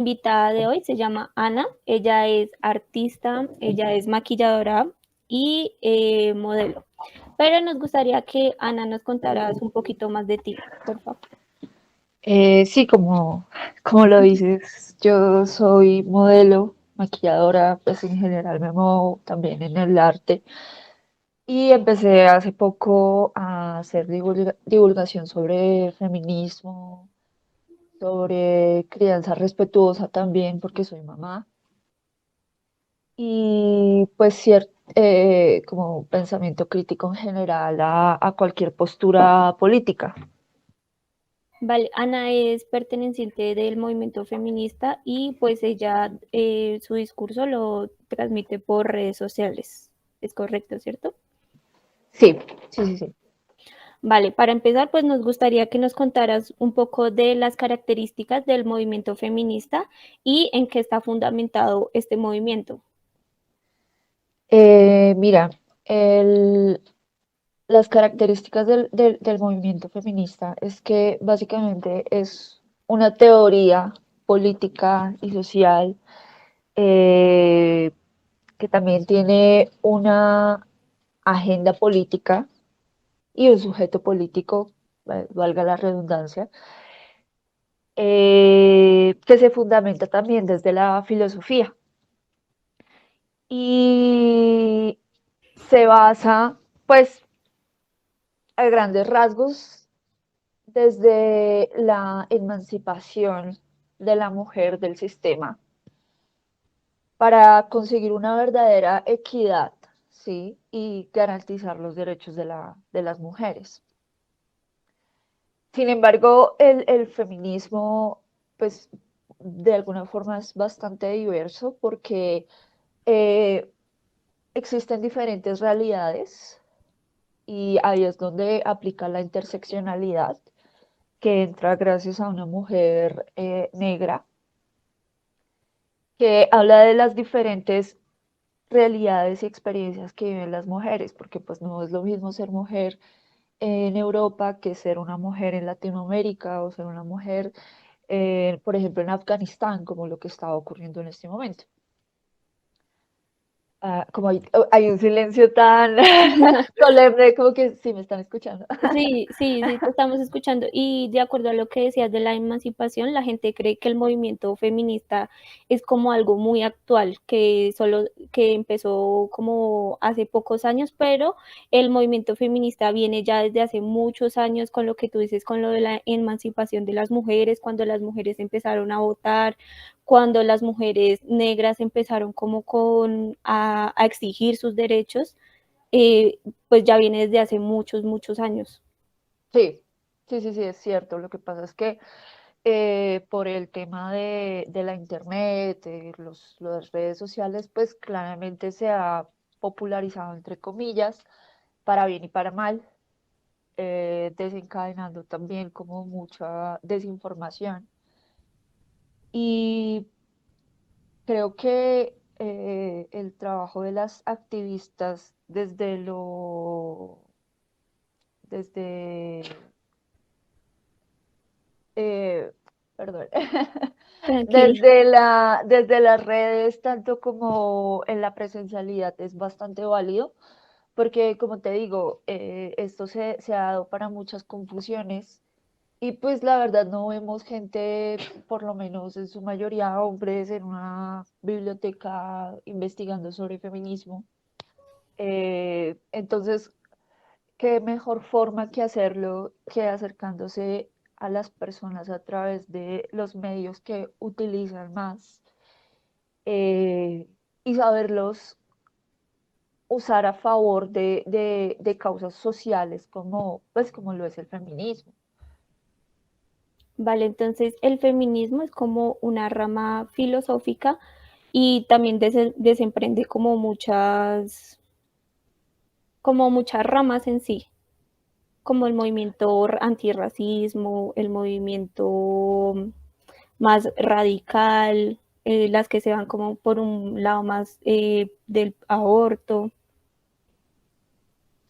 Invitada de hoy se llama Ana. Ella es artista, ella es maquilladora y modelo. Pero nos gustaría que Ana nos contaras un poquito más de ti, por favor. Sí, como lo dices, yo soy modelo, maquilladora, pues en general me muevo también en el arte y empecé hace poco a hacer divulgación sobre feminismo, sobre crianza respetuosa también porque soy mamá y pues como pensamiento crítico en general a cualquier postura política. Vale, Ana es perteneciente del movimiento feminista y pues ella su discurso lo transmite por redes sociales. ¿Es correcto, cierto? Sí, sí, sí, sí. Vale, para empezar, pues nos gustaría que nos contaras un poco de las características del movimiento feminista y en qué está fundamentado este movimiento. Mira, las características del movimiento feminista es que básicamente es una teoría política y social eh, que también tiene una agenda política y un sujeto político, valga la redundancia, que se fundamenta también desde la filosofía y se basa, pues, a grandes rasgos desde la emancipación de la mujer del sistema para conseguir una verdadera equidad, ¿sí? Y garantizar los derechos de las mujeres. Sin embargo, el feminismo, pues, de alguna forma es bastante diverso porque eh, existen diferentes realidades y ahí es donde aplica la interseccionalidad que entra gracias a una mujer negra que habla de las diferentes realidades y experiencias que viven las mujeres, porque pues no es lo mismo ser mujer en Europa que ser una mujer en Latinoamérica o ser una mujer, por ejemplo, en Afganistán, como lo que está ocurriendo en este momento. Como hay un silencio tan solemne, como que sí me están escuchando. Sí, sí, sí, te estamos escuchando. Y de acuerdo a lo que decías de la emancipación, la gente cree que el movimiento feminista es como algo muy actual, que solo que empezó como hace pocos años, pero el movimiento feminista viene ya desde hace muchos años con lo que tú dices, con lo de la emancipación de las mujeres, cuando las mujeres empezaron a votar, cuando las mujeres negras empezaron como a exigir sus derechos. eh, pues ya viene desde hace muchos, muchos años. Sí, sí, sí, sí, es cierto. Lo que pasa es que por el tema de la internet, las redes sociales, pues claramente se ha popularizado, entre comillas, para bien y para mal, desencadenando también como mucha desinformación. Y creo que el trabajo de las activistas desde eh, perdón, Tranquila. desde las redes, tanto como en la presencialidad, es bastante válido, porque como te digo, esto se ha dado para muchas confusiones y pues la verdad no vemos gente, por lo menos en su mayoría hombres, en una biblioteca investigando sobre feminismo. Entonces, qué mejor forma que hacerlo que acercándose a las personas a través de los medios que utilizan más eh, y saberlos usar a favor de causas sociales como, pues, como lo es el feminismo. Vale, entonces el feminismo es como una rama filosófica y también desemprende como muchas ramas en sí, como el movimiento antirracismo, el movimiento más radical, las que se van como por un lado más del aborto.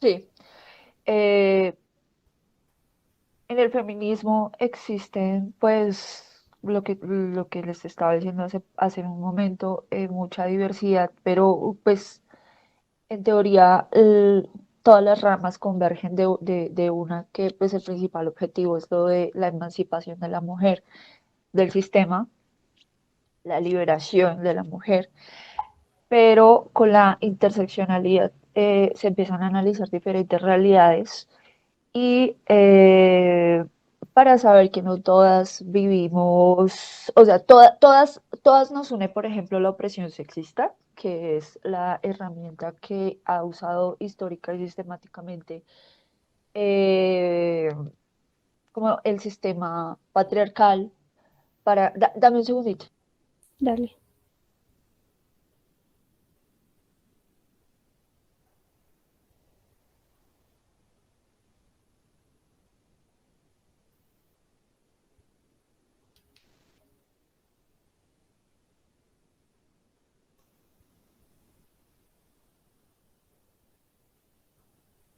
Sí, eh, en el feminismo existen pues lo que les estaba diciendo hace un momento, mucha diversidad, pero pues en teoría todas las ramas convergen de una que pues el principal objetivo es lo de la emancipación de la mujer del sistema, la liberación de la mujer, pero con la interseccionalidad se empiezan a analizar diferentes realidades y para saber que no todas vivimos, o sea, todas nos une, por ejemplo, la opresión sexista, que es la herramienta que ha usado histórica y sistemáticamente eh, como el sistema patriarcal para... dame un segundito. Dale.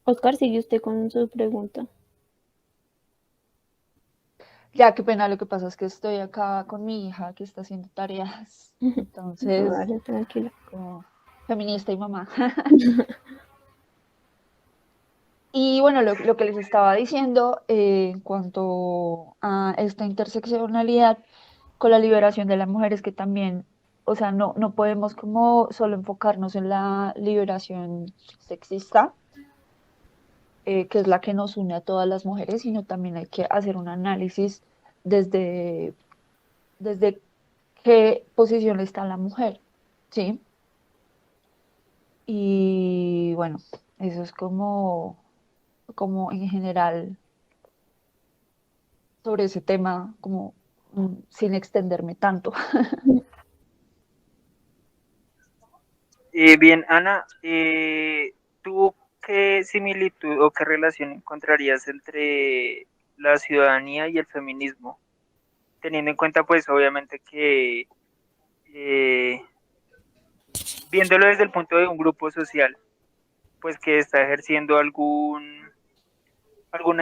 Oscar, sigue usted con su pregunta. Ya, qué pena, lo que pasa es que estoy acá con mi hija que está haciendo tareas, No, entonces, dale, tranquila. como feminista y mamá. Y bueno, lo que les estaba diciendo en cuanto a esta interseccionalidad con la liberación de la mujer es que también, o sea, no podemos como solo enfocarnos en la liberación sexista, que es la que nos une a todas las mujeres, sino también hay que hacer un análisis desde, desde qué posición está la mujer, ¿sí? Y bueno, eso es como en general sobre ese tema, como sin extenderme tanto. Bien, Ana, ¿tú qué similitud o qué relación encontrarías entre la ciudadanía y el feminismo? Teniendo en cuenta, pues, obviamente que eh, viéndolo desde el punto de un grupo social, pues que está ejerciendo alguna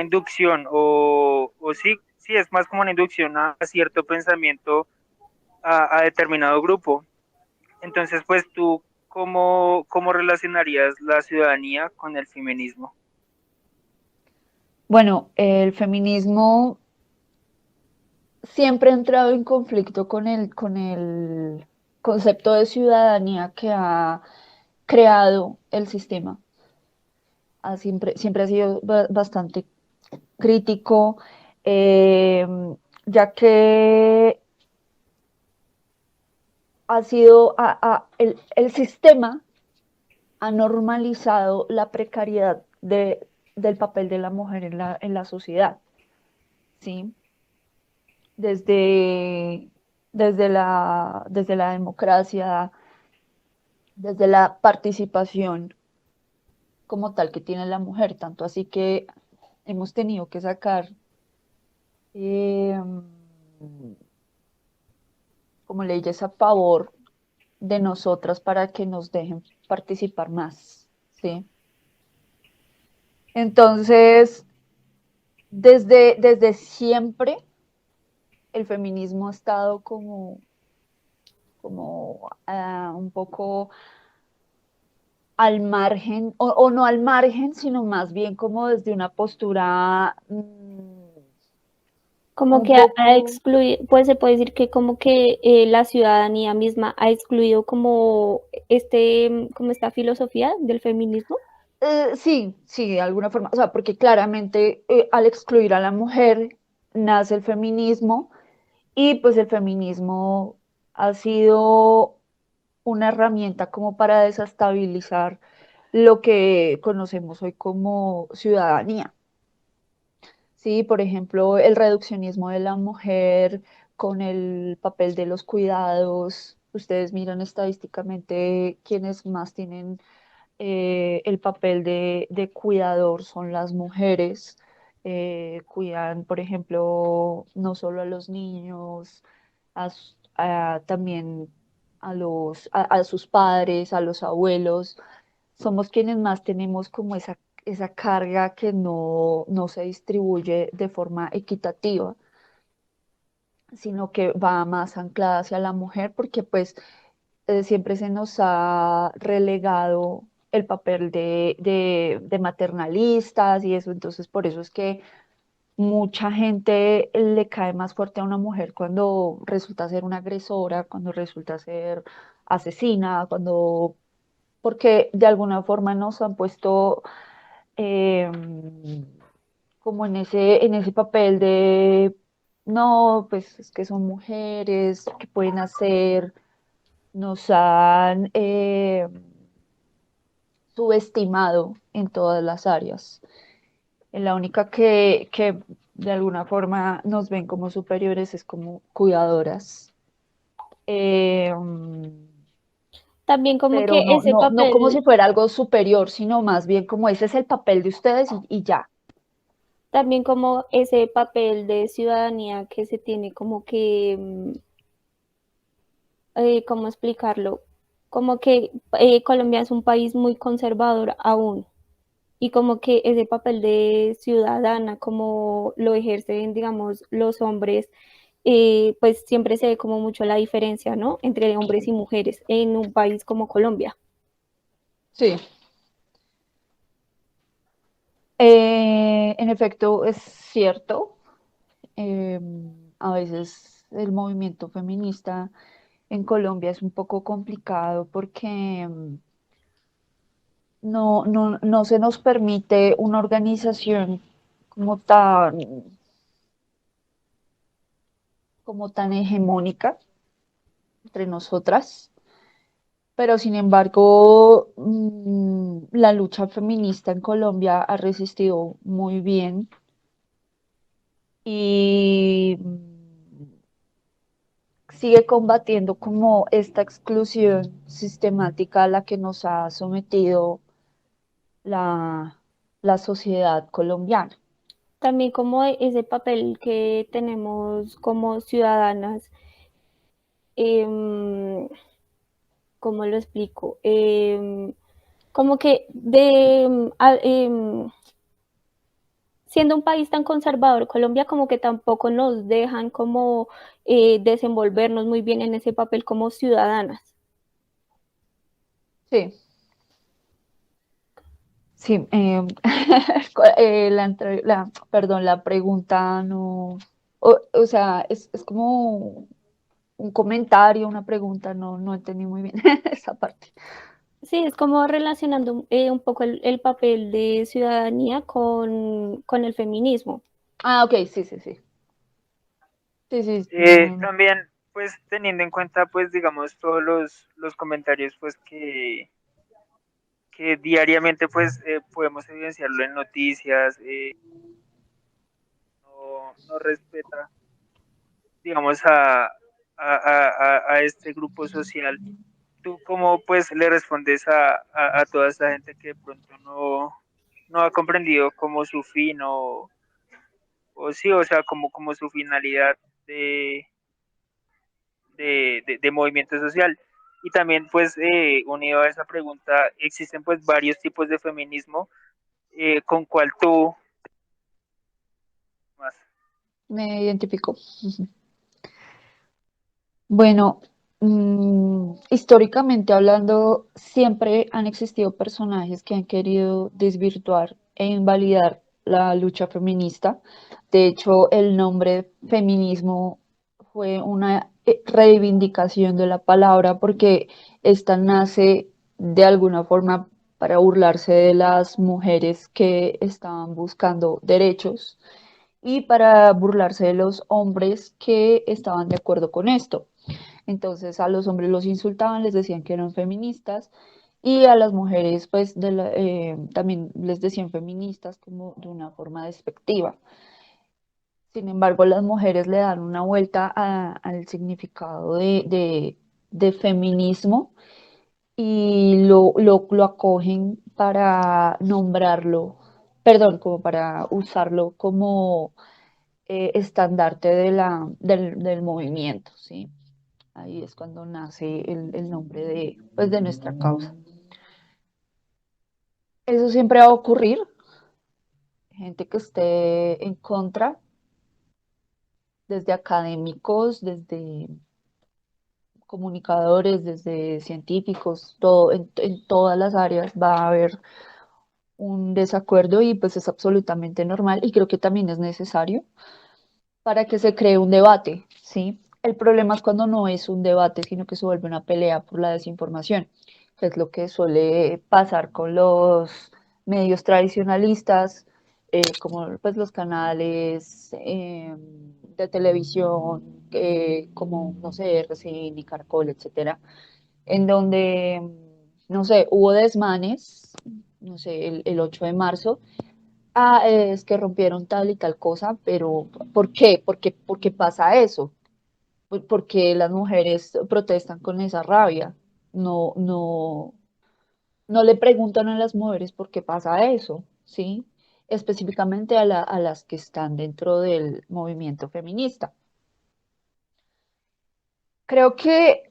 inducción o sí, sí, es más como una inducción a cierto pensamiento a determinado grupo. Entonces, pues tú, ¿cómo relacionarías la ciudadanía con el feminismo? Bueno, el feminismo siempre ha entrado en conflicto con el concepto de ciudadanía que ha creado el sistema. Siempre ha sido bastante crítico, eh, ya que ha sido el sistema ha normalizado la precariedad del papel de la mujer en la sociedad, ¿sí? Desde, desde la democracia, desde la participación como tal que tiene la mujer, tanto así que hemos tenido que sacar eh, como leyes a favor de nosotras para que nos dejen participar más, ¿sí? Entonces, desde siempre el feminismo ha estado como un poco al margen, o no al margen, sino más bien como desde una postura Como un que ha poco, excluido, pues se puede decir que como que la ciudadanía misma ha excluido como como esta filosofía del feminismo. sí, sí, de alguna forma, o sea, porque claramente al excluir a la mujer nace el feminismo y pues el feminismo ha sido una herramienta como para desestabilizar lo que conocemos hoy como ciudadanía. Sí, por ejemplo, el reduccionismo de la mujer con el papel de los cuidados. Ustedes miran estadísticamente quienes más tienen el papel de cuidador son las mujeres. Cuidan, por ejemplo, no solo a los niños, también a sus padres, a los abuelos. Somos quienes más tenemos como esa carga que no se distribuye de forma equitativa. sino que va más anclada hacia la mujer, porque pues siempre se nos ha relegado el papel de maternalistas y eso, entonces por eso es que mucha gente le cae más fuerte a una mujer cuando resulta ser una agresora, cuando resulta ser asesina, cuando, porque de alguna forma nos han puesto eh, como en ese papel de, no, pues es que son mujeres, ¿qué pueden hacer? Nos han subestimado en todas las áreas. La única que de alguna forma nos ven como superiores es como cuidadoras. Eh, También como pero que no, ese no como si papel, fuera algo superior, sino más bien como ese es el papel de ustedes y ya. también como ese papel de ciudadanía que se tiene como que, ¿cómo explicarlo? Como que Colombia es un país muy conservador aún y como que ese papel de ciudadana, como lo ejercen, digamos, los hombres, pues siempre se ve como mucho la diferencia, ¿no? Entre hombres y mujeres en un país como Colombia. Sí. En efecto, es cierto. Eh, a veces el movimiento feminista en Colombia es un poco complicado porque no se nos permite una organización como como tan hegemónica entre nosotras, pero sin embargo, la lucha feminista en Colombia ha resistido muy bien y sigue combatiendo como esta exclusión sistemática a la que nos ha sometido la, la sociedad colombiana. También como ese papel que tenemos como ciudadanas, eh, ¿cómo lo explico? Como que siendo un país tan conservador, Colombia como que tampoco nos dejan como desenvolvernos muy bien en ese papel como ciudadanas. Sí, sí. Perdón, la pregunta no, o sea, es como un comentario, una pregunta, no entendí muy bien esa parte. Sí, es como relacionando un poco el papel de ciudadanía con el feminismo. Ah, ok, sí, sí, sí. Sí, sí, no, También, pues teniendo en cuenta, pues digamos, todos los comentarios, pues que diariamente, pues podemos evidenciarlo en noticias, no respeta, digamos, a este grupo social. ¿Tú cómo, pues, le respondes a toda esta gente que de pronto no ha comprendido como su fin o sí, o sea, como su finalidad de de movimiento social? Y también, pues, unido a esa pregunta, existen pues varios tipos de feminismo, con cuál tú más. me identifico. Bueno, históricamente hablando, siempre han existido personajes que han querido desvirtuar e invalidar la lucha feminista. De hecho, el nombre feminismo fue una reivindicación de la palabra porque esta nace de alguna forma para burlarse de las mujeres que estaban buscando derechos y para burlarse de los hombres que estaban de acuerdo con esto. Entonces a los hombres los insultaban, les decían que eran feministas y a las mujeres pues también les decían feministas como de una forma despectiva. Sin embargo, las mujeres le dan una vuelta al significado de feminismo y lo acogen para nombrarlo, perdón, como para usarlo como estandarte del movimiento, ¿sí? Ahí es cuando nace el nombre pues, de nuestra causa. Eso siempre va a ocurrir, gente que esté en contra desde académicos, desde comunicadores, desde científicos, todo, en todas las áreas va a haber un desacuerdo y pues es absolutamente normal y creo que también es necesario para que se cree un debate, ¿sí? El problema es cuando no es un debate, sino que se vuelve una pelea por la desinformación, que es lo que suele pasar con los medios tradicionalistas, como pues los canales de televisión, como, no sé, RCN, Caracol, etcétera, en donde, no sé, hubo desmanes, no sé, el 8 de marzo, es que rompieron tal y tal cosa, pero ¿por qué? ¿Por qué pasa eso? ¿Por qué las mujeres protestan con esa rabia? No, no, no le preguntan a las mujeres por qué pasa eso, ¿sí? Específicamente a las que están dentro del movimiento feminista. Creo que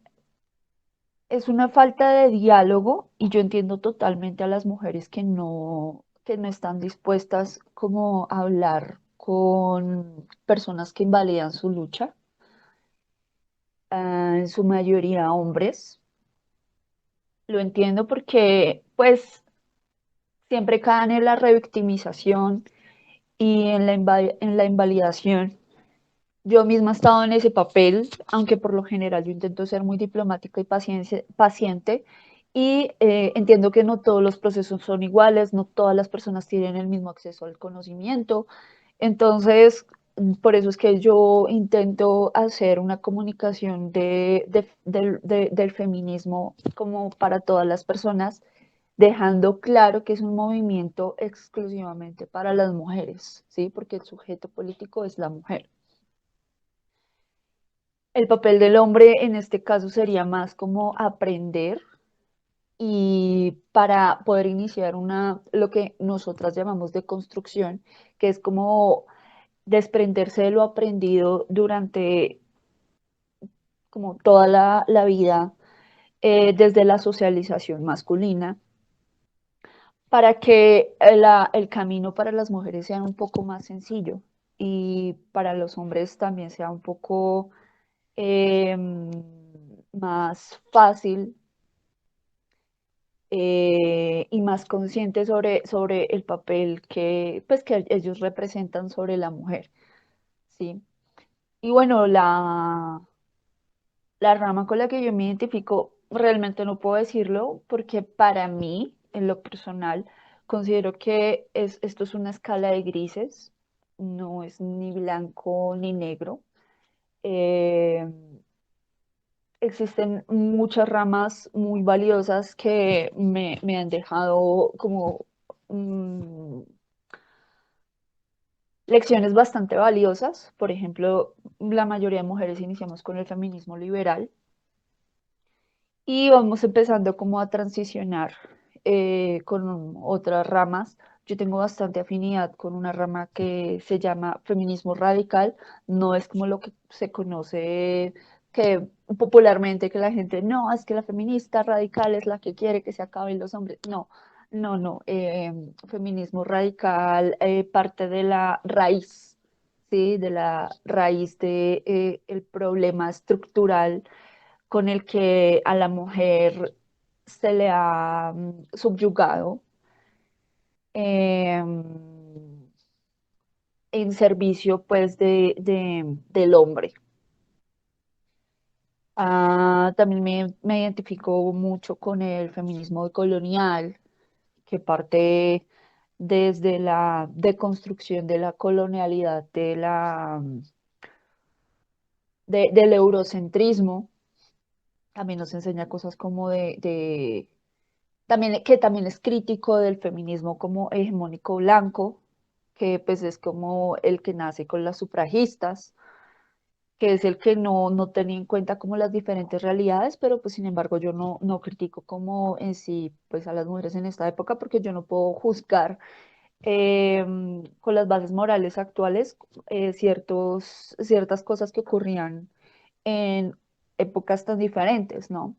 es una falta de diálogo y yo entiendo totalmente a las mujeres que no están dispuestas como a hablar con personas que invalidan su lucha, en su mayoría hombres. Lo entiendo porque pues siempre caen en la revictimización y en en la invalidación. Yo misma he estado en ese papel, aunque por lo general yo intento ser muy diplomática y paciente, y entiendo que no todos los procesos son iguales, no todas las personas tienen el mismo acceso al conocimiento. Entonces, por eso es que yo intento hacer una comunicación del feminismo como para todas las personas, dejando claro que es un movimiento exclusivamente para las mujeres, ¿sí? Porque el sujeto político es la mujer. El papel del hombre en este caso sería más como aprender y para poder iniciar lo que nosotras llamamos de construcción, que es como desprenderse de lo aprendido durante como toda la vida, desde la socialización masculina, para que el camino para las mujeres sea un poco más sencillo y para los hombres también sea un poco eh, más fácil, y más consciente sobre el papel pues, que ellos representan sobre la mujer, ¿sí? Y bueno, la rama con la que yo me identifico, realmente no puedo decirlo porque para mí, en lo personal, considero que esto es una escala de grises, no es ni blanco ni negro. Eh, Existen muchas ramas muy valiosas que me han dejado como mm, lecciones bastante valiosas. Por ejemplo, la mayoría de mujeres iniciamos con el feminismo liberal y vamos empezando como a transicionar con otras ramas. Yo tengo bastante afinidad con una rama que se llama feminismo radical. No es como lo que se conoce que popularmente que la gente, no, es que la feminista radical es la que quiere que se acaben los hombres. No, no, no. Feminismo radical parte de la raíz, ¿sí? De la raíz de el problema estructural con el que a la mujer se le ha subyugado em, en servicio pues del hombre. También me identifico mucho con el feminismo colonial, que parte desde la deconstrucción de la colonialidad, del eurocentrismo. También nos enseña cosas como también, que también es crítico del feminismo como hegemónico blanco, que pues es como el que nace con las sufragistas, que es el que no tenía en cuenta como las diferentes realidades, pero pues sin embargo yo no critico como en sí pues a las mujeres en esta época porque yo no puedo juzgar con las bases morales actuales ciertas cosas que ocurrían en épocas tan diferentes, ¿no?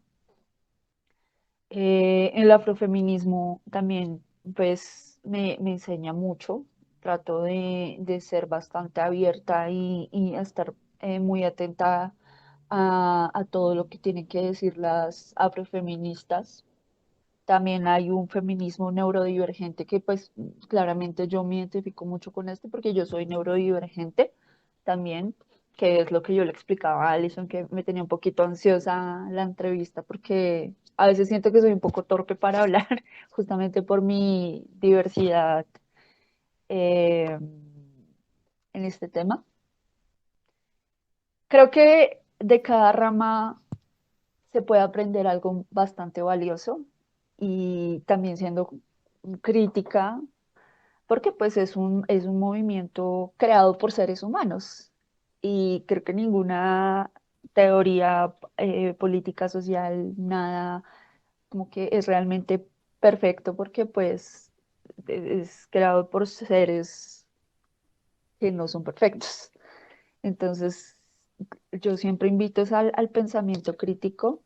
El afrofeminismo también, pues, me enseña mucho. Trato de ser bastante abierta y estar muy atenta a todo lo que tienen que decir las afrofeministas. También hay un feminismo neurodivergente que pues claramente yo me identifico mucho con este porque yo soy neurodivergente también, que es lo que yo le explicaba a Alison, que me tenía un poquito ansiosa la entrevista porque a veces siento que soy un poco torpe para hablar justamente por mi diversidad eh, en este tema. Creo que de cada rama se puede aprender algo bastante valioso y también siendo crítica, porque pues es un movimiento creado por seres humanos y creo que ninguna teoría política social, nada como que es realmente perfecto porque pues es creado por seres que no son perfectos. Entonces, yo siempre invito es al pensamiento crítico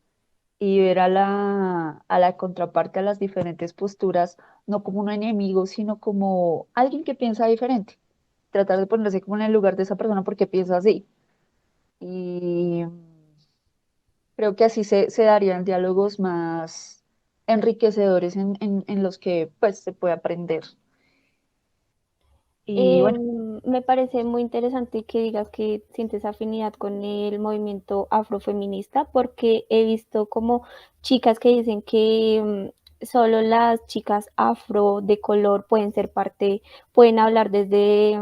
y ver a la contraparte, a las diferentes posturas, no como un enemigo, sino como alguien que piensa diferente. Tratar de ponerse como en el lugar de esa persona porque piensa así. Y creo que así se darían diálogos más enriquecedores en los que pues se puede aprender. Y bueno, Me parece muy interesante que digas que sientes afinidad con el movimiento afrofeminista, porque he visto como chicas que dicen que solo las chicas afro de color pueden ser parte, pueden hablar desde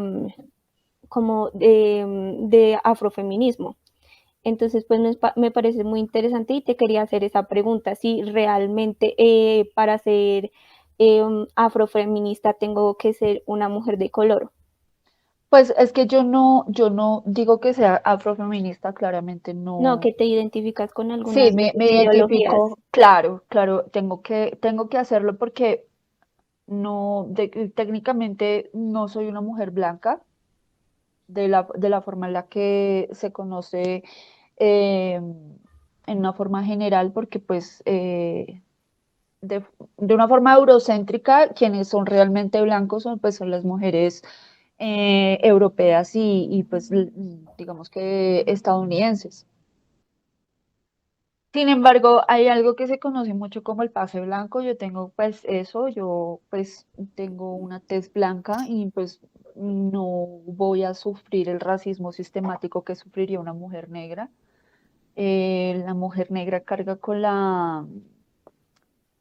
como de afrofeminismo. Entonces, pues me parece muy interesante y te quería hacer esa pregunta, si realmente para ser afrofeminista tengo que ser una mujer de color. pues es que yo no digo que sea afrofeminista, claramente No, no. que te identificas con alguna Sí, de las me ideologías. identifico, claro, claro, tengo que hacerlo porque no, técnicamente no soy una mujer blanca de la forma en la que se conoce en una forma general, porque pues de una forma eurocéntrica, quienes son realmente blancos son, pues, son las mujeres europeas y pues digamos que estadounidenses. Sin embargo, hay algo que se conoce mucho como el pase blanco. Yo tengo pues eso, yo pues tengo una tez blanca y pues no voy a sufrir el racismo sistemático que sufriría una mujer negra. La mujer negra carga con la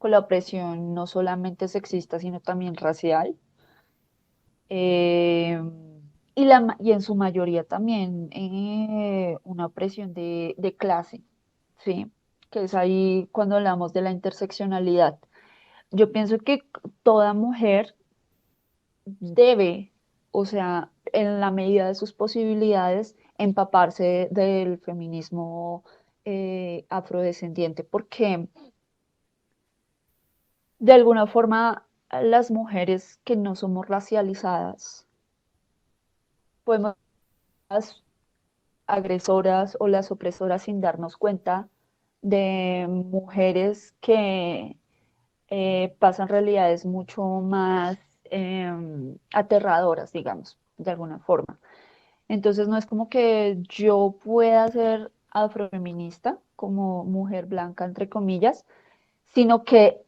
opresión no solamente sexista, sino también racial. Eh, y en su mayoría también una opresión de clase, ¿sí? Que es ahí cuando hablamos de la interseccionalidad. Yo pienso que toda mujer debe, o sea, en la medida de sus posibilidades, empaparse del feminismo afrodescendiente, porque de alguna forma las mujeres que no somos racializadas podemos las agresoras o las opresoras sin darnos cuenta de mujeres que pasan realidades mucho más aterradoras, digamos, de alguna forma. Entonces no es como que yo pueda ser afrofeminista como mujer blanca, entre comillas, sino que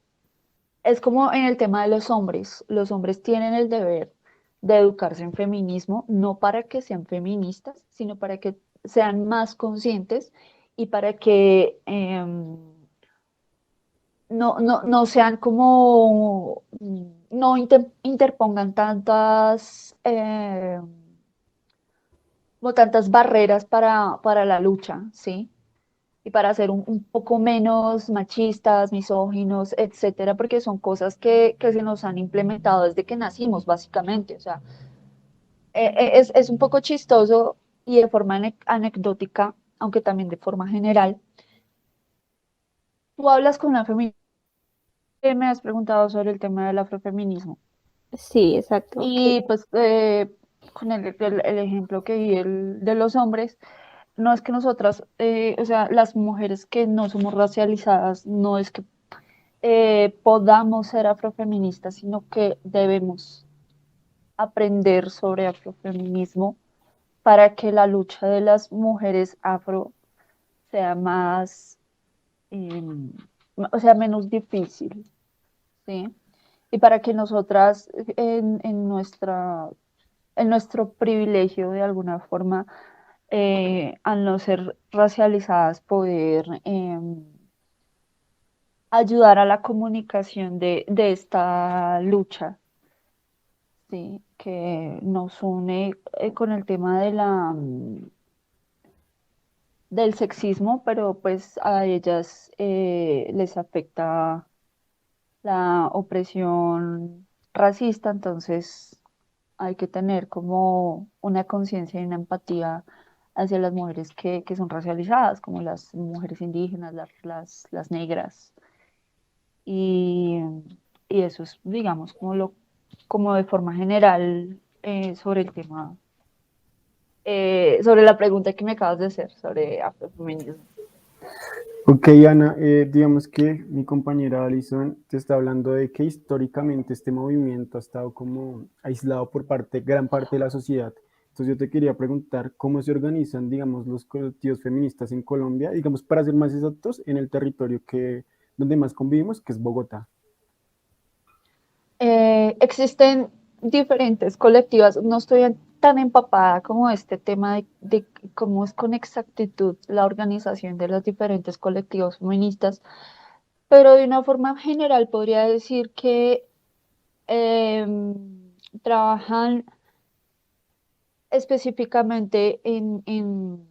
es como en el tema de los hombres. Los hombres tienen el deber de educarse en feminismo, no para que sean feministas, sino para que sean más conscientes y para que no sean como, no interpongan tantas, como tantas barreras para la lucha, ¿sí? Y para ser un poco menos machistas, misóginos, etcétera, porque son cosas que se nos han implementado desde que nacimos, básicamente. O sea, es un poco chistoso y de forma anecdótica, aunque también de forma general. Tú hablas con una feminista que me has preguntado sobre el tema del afrofeminismo. Sí, exacto. Y pues con el ejemplo que di de los hombres, no es que nosotras, o sea, las mujeres que no somos racializadas, no es que podamos ser afrofeministas, sino que debemos aprender sobre afrofeminismo para que la lucha de las mujeres afro sea más, o sea, menos difícil, ¿sí? Y para que nosotras en nuestro privilegio de alguna forma, al no ser racializadas, poder ayudar a la comunicación de esta lucha, ¿sí? Que nos une con el tema de del sexismo, pero pues a ellas les afecta la opresión racista, entonces hay que tener como una conciencia y una empatía hacia las mujeres que son racializadas, como las mujeres indígenas, las negras. Y, y eso es, digamos, como de forma general sobre el tema, sobre la pregunta que me acabas de hacer sobre afrofeminismo. Ok, Ana, digamos que mi compañera Alison te está hablando de que históricamente este movimiento ha estado como aislado por gran parte de la sociedad. Entonces yo te quería preguntar cómo se organizan, digamos, los colectivos feministas en Colombia, digamos, para ser más exactos, en el territorio donde más convivimos, que es Bogotá. Existen diferentes colectivas, no estoy tan empapada como este tema de cómo es con exactitud la organización de los diferentes colectivos feministas, pero de una forma general podría decir que trabajan específicamente en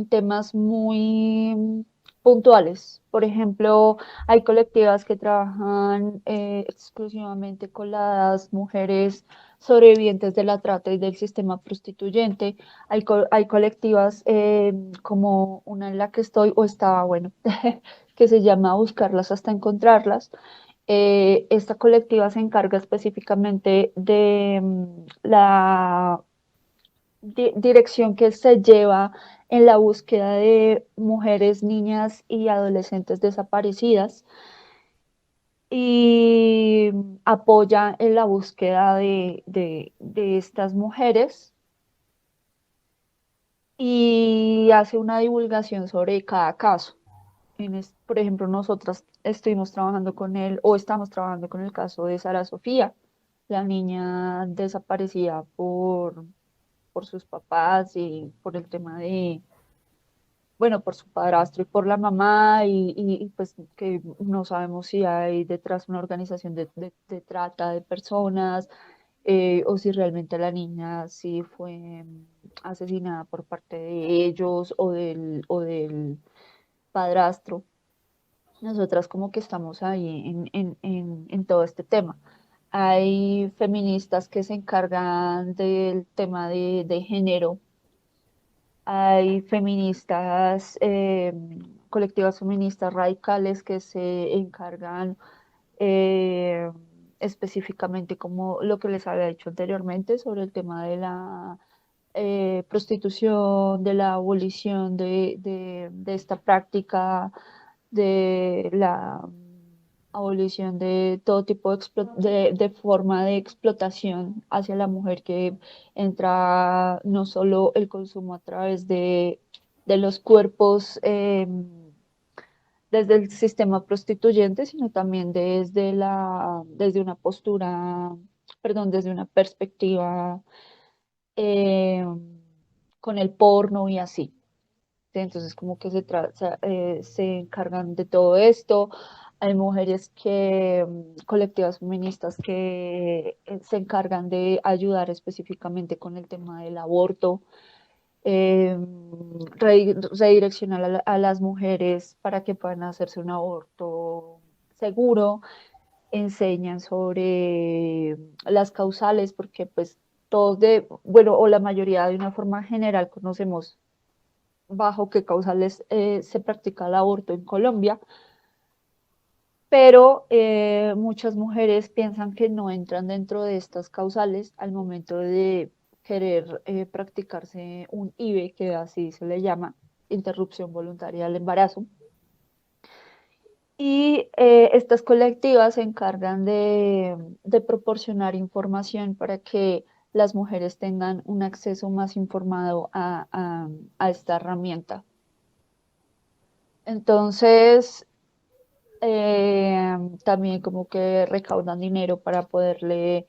temas muy puntuales. Por ejemplo, hay colectivas que trabajan exclusivamente con las mujeres sobrevivientes de la trata y del sistema prostituyente. Hay colectivas como una en la que estoy o estaba, bueno, que se llama Buscarlas hasta encontrarlas. Esta colectiva se encarga específicamente de la dirección que se lleva en la búsqueda de mujeres, niñas y adolescentes desaparecidas y apoya en la búsqueda de estas mujeres y hace una divulgación sobre cada caso. Por ejemplo, nosotras estuvimos trabajando con él o estamos trabajando con el caso de Sara Sofía, la niña desaparecida por sus papás y por el tema bueno, por su padrastro y por la mamá pues que no sabemos si hay detrás una organización de trata de personas o si realmente la niña sí fue asesinada por parte de ellos o del padrastro. Nosotras como que estamos ahí en todo este tema. Hay feministas que se encargan del tema de género, hay feministas, colectivas feministas radicales que se encargan eh, específicamente como lo que les había dicho anteriormente sobre el tema de la prostitución, de la abolición de esta práctica, de la abolición de todo tipo de forma de explotación hacia la mujer que entra no solo el consumo a través de los cuerpos desde el sistema prostituyente, sino también desde una postura, perdón, desde una perspectiva eh, con el porno y así. ¿Sí? Entonces, como que se encargan de todo esto. Hay mujeres colectivas feministas que se encargan de ayudar específicamente con el tema del aborto, eh, redireccionar a las mujeres para que puedan hacerse un aborto seguro, enseñan sobre las causales, porque pues bueno, o la mayoría de una forma general conocemos bajo qué causales se practica el aborto en Colombia, pero muchas mujeres piensan que no entran dentro de estas causales al momento de querer practicarse un IVE, que así se le llama, interrupción voluntaria del embarazo. Y estas colectivas se encargan de proporcionar información para que las mujeres tengan un acceso más informado a esta herramienta. Entonces, también como que recaudan dinero para poderle,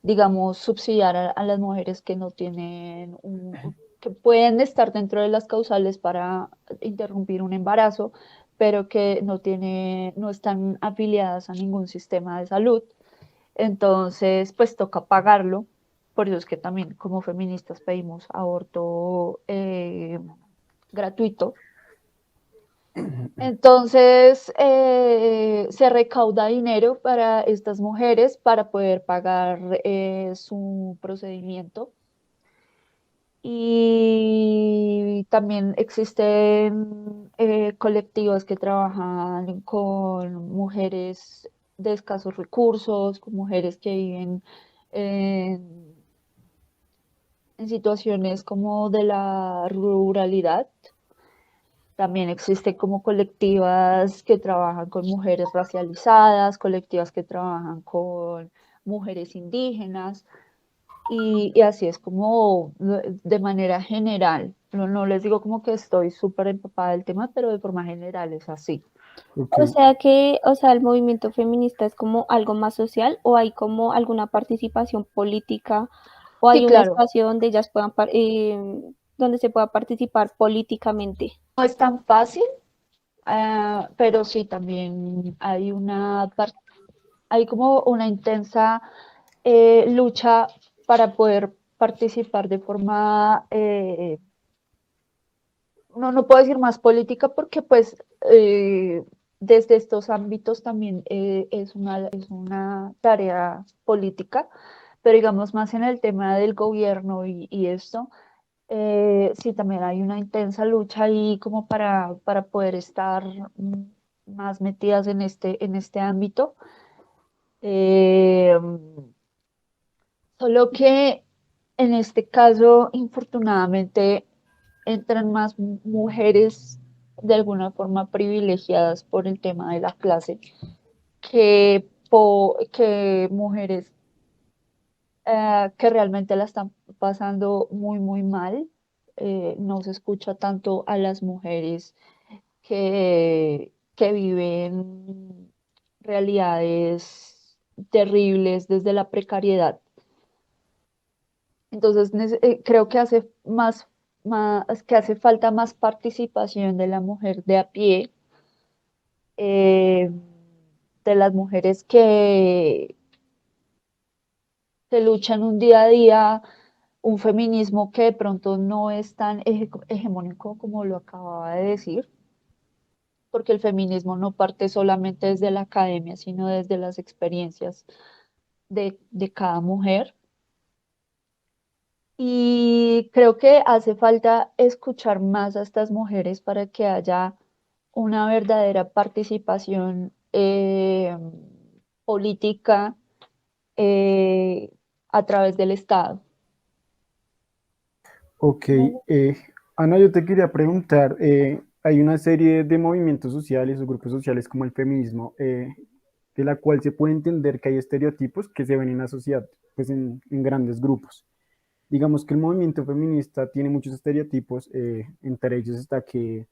digamos, subsidiar a las mujeres que no tienen que pueden estar dentro de las causales para interrumpir un embarazo, pero que no están afiliadas a ningún sistema de salud. Entonces, pues toca pagarlo. Por eso es que también como feministas pedimos aborto gratuito. Entonces, se recauda dinero para estas mujeres para poder pagar su procedimiento. Y también existen colectivos que trabajan con mujeres de escasos recursos, con mujeres que viven en, en situaciones como de la ruralidad. También existen como colectivas que trabajan con mujeres racializadas, colectivas que trabajan con mujeres indígenas y así es como de manera general. No les digo como que estoy súper empapada del tema, pero de forma general es así. Ok. O sea, el movimiento feminista es como algo más social o hay como alguna participación política o Sí, hay un claro, espacio donde ellas puedan, donde se pueda participar políticamente. no es tan fácil, pero sí también hay como una intensa lucha para poder participar de forma no puedo decir más política porque pues desde estos ámbitos también es una tarea política, pero digamos más en el tema del gobierno y esto, sí también hay una intensa lucha ahí como para poder estar más metidas en este ámbito. Eh, Solo que en este caso, infortunadamente, entran más mujeres de alguna forma privilegiadas por el tema de la clase que mujeres que realmente la están pasando muy, muy mal. No se escucha tanto a las mujeres que viven realidades terribles desde la precariedad. Entonces, creo que que hace falta más participación de la mujer de a pie, eh, de las mujeres que luchan un día a día, un feminismo que de pronto no es tan hegemónico como lo acababa de decir, porque el feminismo no parte solamente desde la academia, sino desde las experiencias de cada mujer. Y creo que hace falta escuchar más a estas mujeres para que haya una verdadera participación política a través del Estado. Ok, ¿No? Ana, yo te quería preguntar, hay una serie de movimientos sociales o grupos sociales como el feminismo, de la cual se puede entender que hay estereotipos que se ven en la sociedad, pues en grandes grupos. Digamos que el movimiento feminista tiene muchos estereotipos, entre ellos está que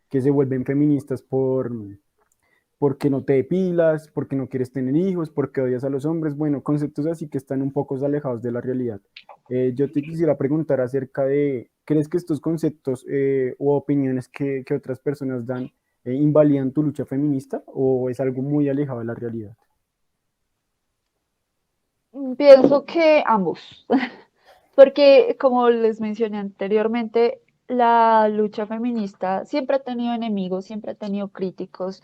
se vuelven feministas porque no te depilas, porque no quieres tener hijos, porque odias a los hombres, bueno, conceptos así que están un poco alejados de la realidad. Yo te quisiera preguntar acerca de, ¿crees que estos conceptos o opiniones que otras personas dan invalidan tu lucha feminista o es algo muy alejado de la realidad? Pienso que ambos, porque como les mencioné anteriormente, la lucha feminista siempre ha tenido enemigos, siempre ha tenido críticos,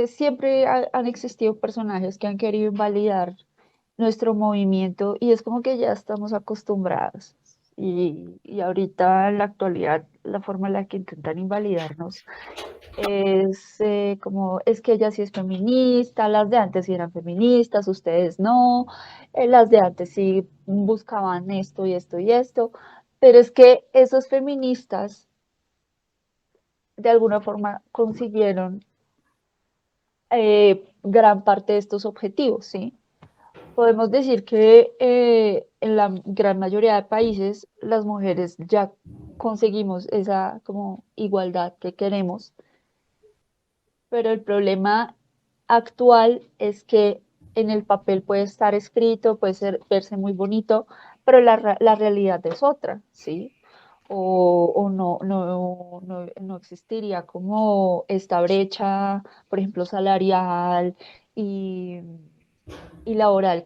siempre han existido personajes que han querido invalidar nuestro movimiento y es como que ya estamos acostumbrados. Y ahorita en la actualidad, la forma en la que intentan invalidarnos es como, es que ella sí es feminista, las de antes sí eran feministas, ustedes no, las de antes sí buscaban esto y esto y esto, pero es que esos feministas de alguna forma consiguieron gran parte de estos objetivos, ¿sí? Podemos decir que en la gran mayoría de países las mujeres ya conseguimos esa como igualdad que queremos, pero el problema actual es que en el papel puede estar escrito, puede verse muy bonito, pero la realidad es otra, ¿sí? O no existiría como esta brecha, por ejemplo, salarial y, y laboral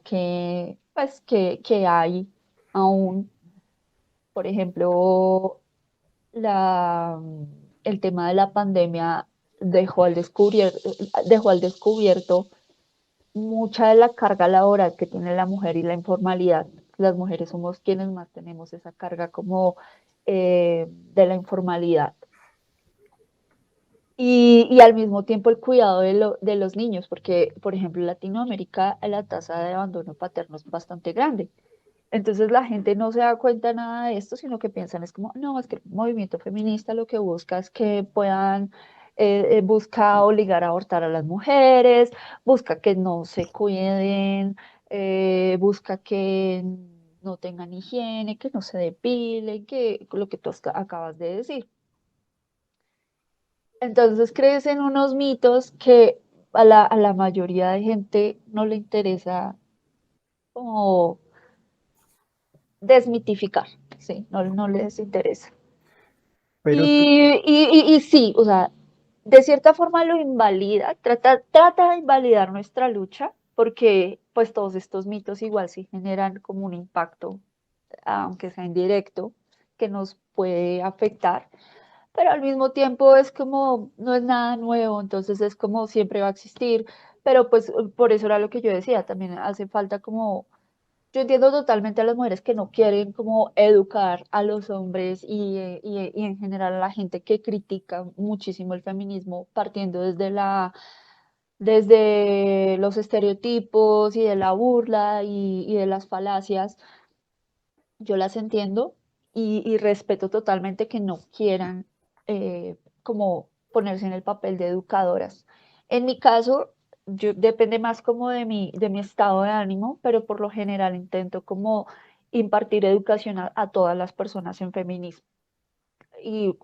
pues, que hay aún. Por ejemplo, la, el tema de la pandemia dejó al descubierto mucha de la carga laboral que tiene la mujer y la informalidad. Las mujeres somos quienes más tenemos esa carga como de la informalidad. Y al mismo tiempo el cuidado de los niños, porque, por ejemplo, en Latinoamérica la tasa de abandono paterno es bastante grande. Entonces la gente no se da cuenta nada de esto, sino que piensan es como, no, es que el movimiento feminista lo que busca es que puedan, busca obligar a abortar a las mujeres, busca que no se cuiden, busca que no tengan higiene, que no se depilen, que lo que tú acabas de decir. Entonces crecen unos mitos que a la mayoría de gente no le interesa como desmitificar, sí, no les interesa. Pero tú, Y sí, o sea, de cierta forma lo invalida, trata de invalidar nuestra lucha, porque pues todos estos mitos igual sí generan como un impacto, aunque sea indirecto, que nos puede afectar, pero al mismo tiempo es como, no es nada nuevo, entonces es como siempre va a existir, pero pues por eso era lo que yo decía, también hace falta como yo entiendo totalmente a las mujeres que no quieren como educar a los hombres y en general a la gente que critica muchísimo el feminismo partiendo desde los estereotipos y de la burla y de las falacias. Yo las entiendo y respeto totalmente que no quieran como ponerse en el papel de educadoras. En mi caso, depende más como de mi estado de ánimo, pero por lo general intento como impartir educación a todas las personas en feminismo y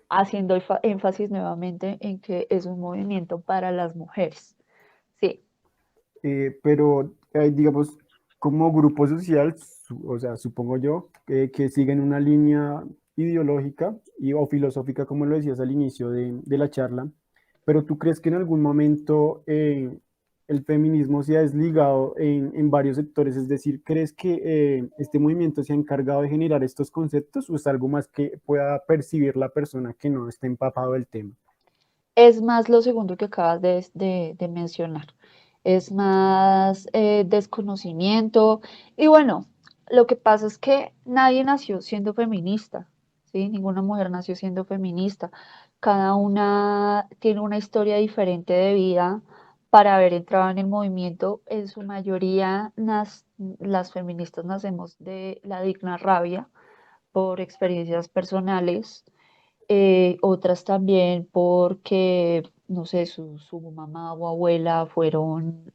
haciendo énfasis nuevamente en que es un movimiento para las mujeres. Sí. pero digamos, como grupo social, o sea, supongo yo, que siguen una línea ideológica o filosófica, como lo decías al inicio de la charla, pero ¿tú crees que en algún momento el feminismo se ha desligado en varios sectores? Es decir, ¿crees que este movimiento se ha encargado de generar estos conceptos o es algo más que pueda percibir la persona que no está empapado del tema? Es más lo segundo que acabas de mencionar. Es más desconocimiento. Y bueno, lo que pasa es que nadie nació siendo feminista, ¿sí? Ninguna mujer nació siendo feminista. Cada una tiene una historia diferente de vida para haber entrado en el movimiento. En su mayoría, las feministas nacemos de la digna rabia por experiencias personales, otras también porque, no sé, su mamá o abuela fueron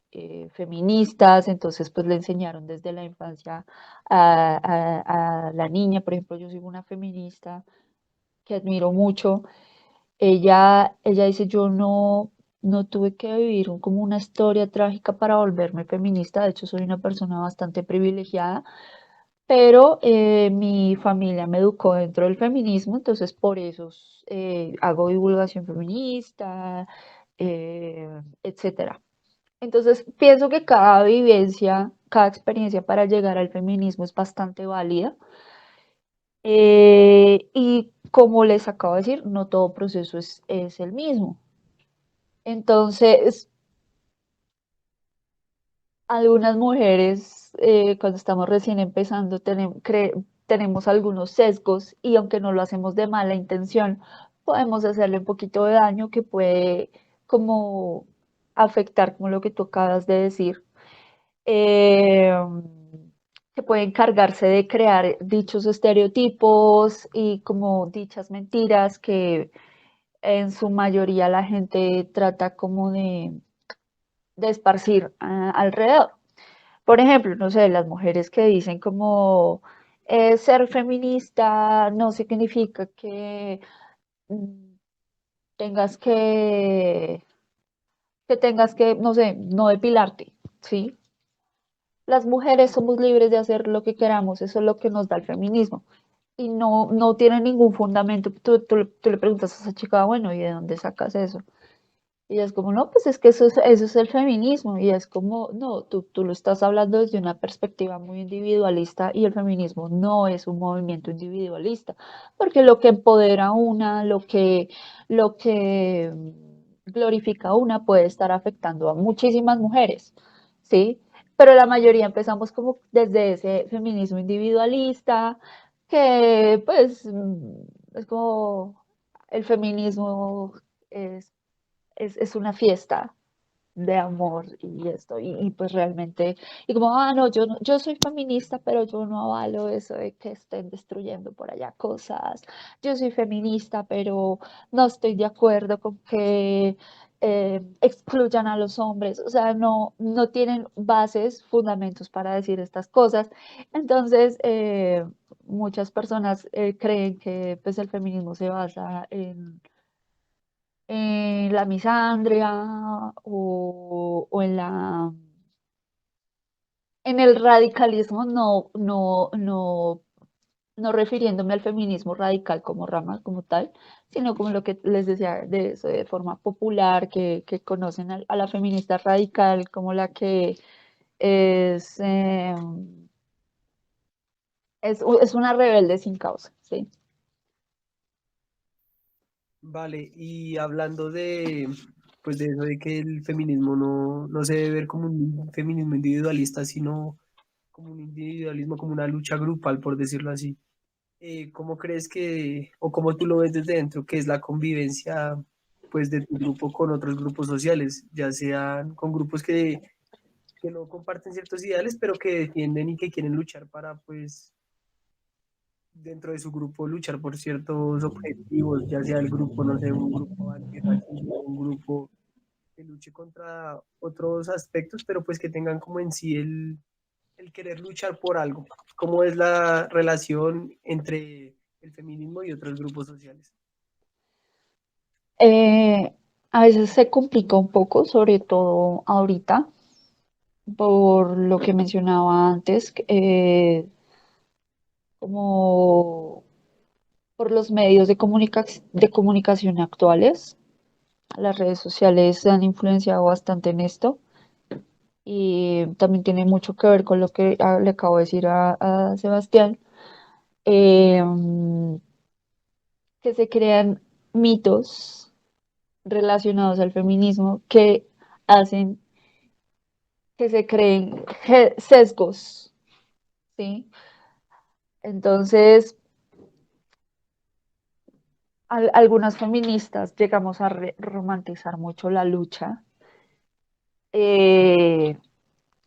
feministas, entonces pues le enseñaron desde la infancia a la niña, por ejemplo, yo soy una feminista que admiro mucho, ella dice, yo no tuve que vivir como una historia trágica para volverme feminista, de hecho soy una persona bastante privilegiada, pero mi familia me educó dentro del feminismo, entonces por eso hago divulgación feminista, etcétera. Entonces pienso que cada vivencia, cada experiencia para llegar al feminismo es bastante válida. Y como les acabo de decir, no todo proceso es el mismo. Entonces, algunas mujeres, cuando estamos recién empezando, tenemos algunos sesgos y aunque no lo hacemos de mala intención, podemos hacerle un poquito de daño que puede como afectar, como lo que tú acabas de decir, eh, que puede encargarse de crear dichos estereotipos y como dichas mentiras que en su mayoría la gente trata como de esparcir alrededor. Por ejemplo, no sé, las mujeres que dicen como ser feminista no significa que mm, tengas que, no sé, no depilarte, ¿sí? Las mujeres somos libres de hacer lo que queramos, eso es lo que nos da el feminismo. Y no tiene ningún fundamento. Tú le preguntas a esa chica, bueno, ¿y de dónde sacas eso? Y ella es como, no, pues es que eso es el feminismo. Y es como, no, tú lo estás hablando desde una perspectiva muy individualista y el feminismo no es un movimiento individualista, porque lo que empodera a una, lo que glorifica a una puede estar afectando a muchísimas mujeres, ¿sí? Pero la mayoría empezamos como desde ese feminismo individualista, que pues es como el feminismo es es una fiesta de amor y esto, y pues realmente, y como, no, yo soy feminista, pero yo no avalo eso de que estén destruyendo por allá cosas. Yo soy feminista, pero no estoy de acuerdo con que excluyan a los hombres. O sea, no tienen bases, fundamentos para decir estas cosas. Entonces, muchas personas creen que pues el feminismo se basa en la misandria o en el radicalismo, no refiriéndome al feminismo radical como rama, como tal, sino como lo que les decía de eso, de forma popular, que conocen a la feminista radical como la que es, es una rebelde sin causa, ¿sí? Vale, y hablando pues de eso de que el feminismo no se debe ver como un feminismo individualista, sino como un individualismo, como una lucha grupal, por decirlo así. ¿Cómo crees que, o cómo tú lo ves desde dentro, que es la convivencia, pues, de tu grupo con otros grupos sociales, ya sean con grupos que no comparten ciertos ideales, pero que defienden y que quieren luchar para, pues, dentro de su grupo luchar por ciertos objetivos, ya sea el grupo, no sé, un grupo antirracista, un grupo que luche contra otros aspectos, pero pues que tengan como en sí el querer luchar por algo. ¿Cómo es la relación entre el feminismo y otros grupos sociales? Eh, a veces se complica un poco, sobre todo ahorita, por lo que mencionaba antes, como por los medios de comunicación actuales. Las redes sociales se han influenciado bastante en esto y también tiene mucho que ver con lo que le acabo de decir a Sebastián, eh, que se crean mitos relacionados al feminismo que hacen que se creen sesgos, ¿sí? Entonces, algunas feministas llegamos a romantizar mucho la lucha, eh,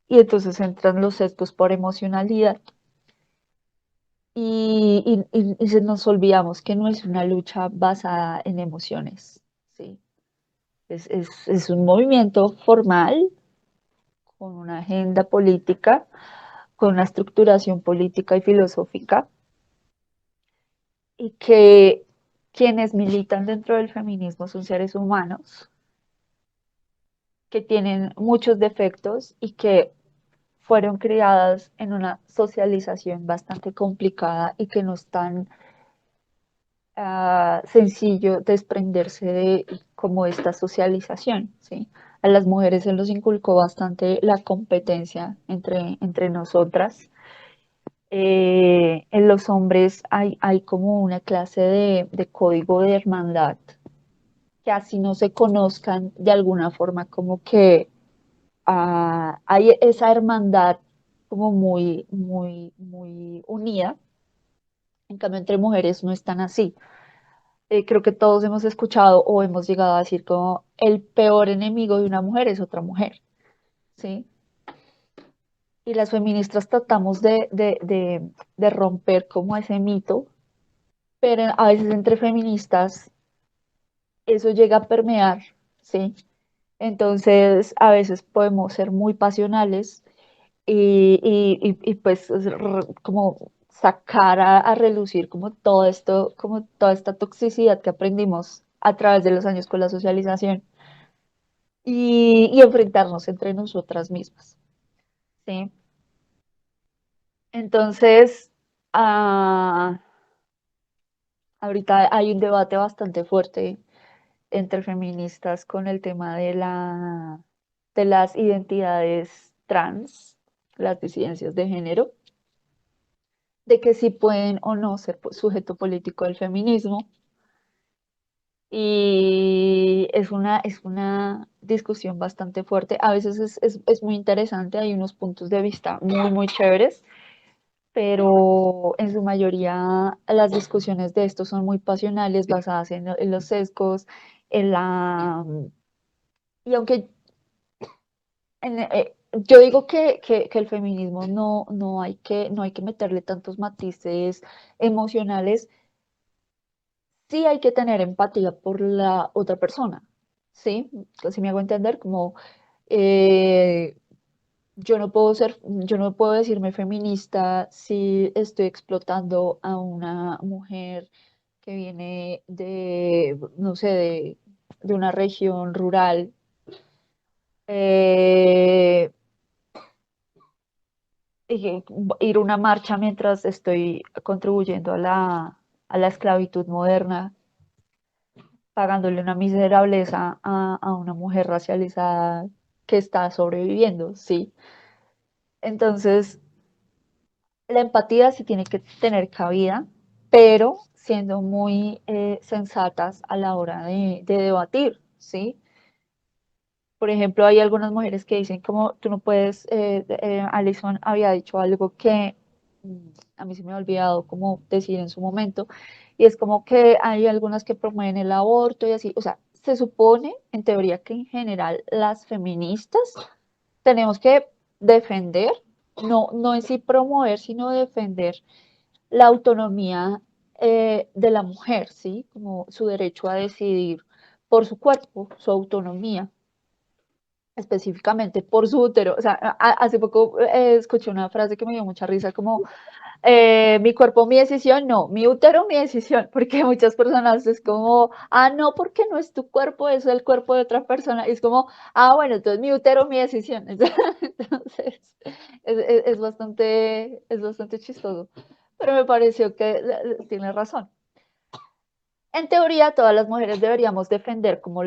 y entonces entran los sesgos por emocionalidad y se nos olvidamos que no es una lucha basada en emociones, ¿sí? Es un movimiento formal con una agenda política, con una estructuración política y filosófica, y que quienes militan dentro del feminismo son seres humanos que tienen muchos defectos y que fueron criadas en una socialización bastante complicada y que no es tan sencillo desprenderse de como esta socialización, ¿sí? A las mujeres se nos inculcó bastante la competencia entre nosotras. En los hombres hay como una clase de código de hermandad, que así no se conozcan de alguna forma, como que hay esa hermandad como muy, muy, muy unida. En cambio, entre mujeres no es tan así. Creo que todos hemos escuchado o hemos llegado a decir como el peor enemigo de una mujer es otra mujer, ¿sí? Y las feministas tratamos de romper como ese mito, pero a veces entre feministas eso llega a permear, ¿sí? Entonces, a veces podemos ser muy pasionales y pues como sacar a relucir como todo esto, como toda esta toxicidad que aprendimos a través de los años con la socialización y enfrentarnos entre nosotras mismas, ¿sí? Entonces, ah, ahorita hay un debate bastante fuerte entre feministas con el tema de las identidades trans, las disidencias de género, de que si pueden o no ser sujeto político del feminismo. Y es una discusión bastante fuerte. A veces es muy interesante, hay unos puntos de vista muy, muy chéveres, pero en su mayoría las discusiones de esto son muy pasionales, basadas en los sesgos, en la... Y aunque yo digo que el feminismo no hay que meterle tantos matices emocionales, sí hay que tener empatía por la otra persona, ¿sí? Así me hago entender, como eh, yo no puedo decirme feminista si estoy explotando a una mujer que viene de, no sé, de una región rural. eh, y ir a una marcha mientras estoy contribuyendo a la esclavitud moderna, pagándole una miserableza a una mujer racializada que está sobreviviendo, ¿sí? Entonces, la empatía sí tiene que tener cabida, pero siendo muy sensatas a la hora de debatir, ¿sí? Por ejemplo, hay algunas mujeres que dicen como tú no puedes, Alison había dicho algo que a mí se me ha olvidado como decir en su momento, y es como que hay algunas que promueven el aborto y así, o sea, se supone en teoría que en general las feministas tenemos que defender, no en sí promover, sino defender la autonomía de la mujer, ¿sí? Como su derecho a decidir por su cuerpo, su autonomía específicamente por su útero. O sea, hace poco escuché una frase que me dio mucha risa, como mi cuerpo, mi decisión, no, mi útero, mi decisión, porque muchas personas es como, ah, no, porque no es tu cuerpo, es el cuerpo de otra persona, y es como, ah, bueno, entonces mi útero, mi decisión. Entonces, es bastante chistoso, pero me pareció que tiene razón. En teoría, todas las mujeres deberíamos defender como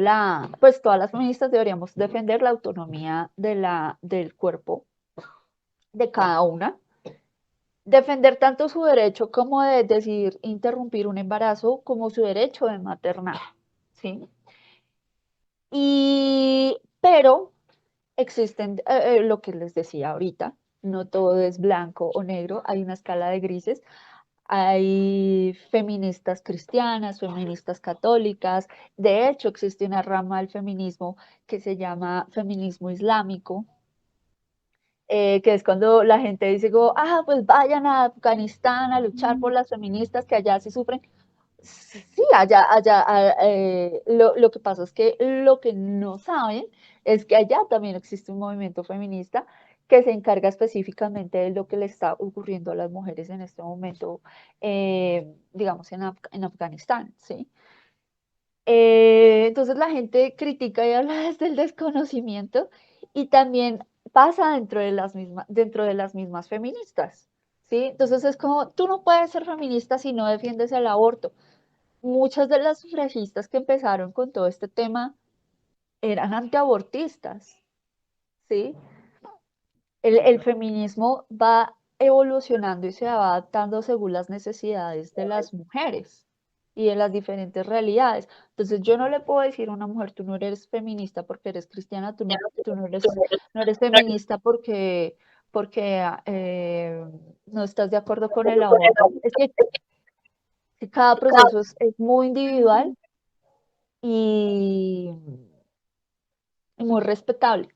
pues todas las feministas deberíamos defender la autonomía del cuerpo de cada una, defender tanto su derecho como de decidir interrumpir un embarazo como su derecho de maternar, ¿sí? Pero existen, lo que les decía ahorita, no todo es blanco o negro, hay una escala de grises. Hay feministas cristianas, feministas católicas. De hecho, existe una rama del feminismo que se llama feminismo islámico, que es cuando la gente dice, como, ah, pues vayan a Afganistán a luchar por las feministas que allá sí sufren. Sí, lo que pasa es que lo que no saben es que allá también existe un movimiento feminista que se encarga específicamente de lo que le está ocurriendo a las mujeres en este momento, digamos, en Afganistán, ¿sí? Entonces la gente critica y habla desde el desconocimiento y también pasa dentro de las mismas feministas, ¿sí? Entonces es como, tú no puedes ser feminista si no defiendes el aborto. Muchas de las sufragistas que empezaron con todo este tema eran antiabortistas, ¿sí? El feminismo va evolucionando y se va adaptando según las necesidades de las mujeres y de las diferentes realidades. Entonces yo no le puedo decir a una mujer, tú no eres feminista porque eres cristiana, no eres feminista porque no estás de acuerdo con el aborto. Es que cada proceso es muy individual y, y muy respetable,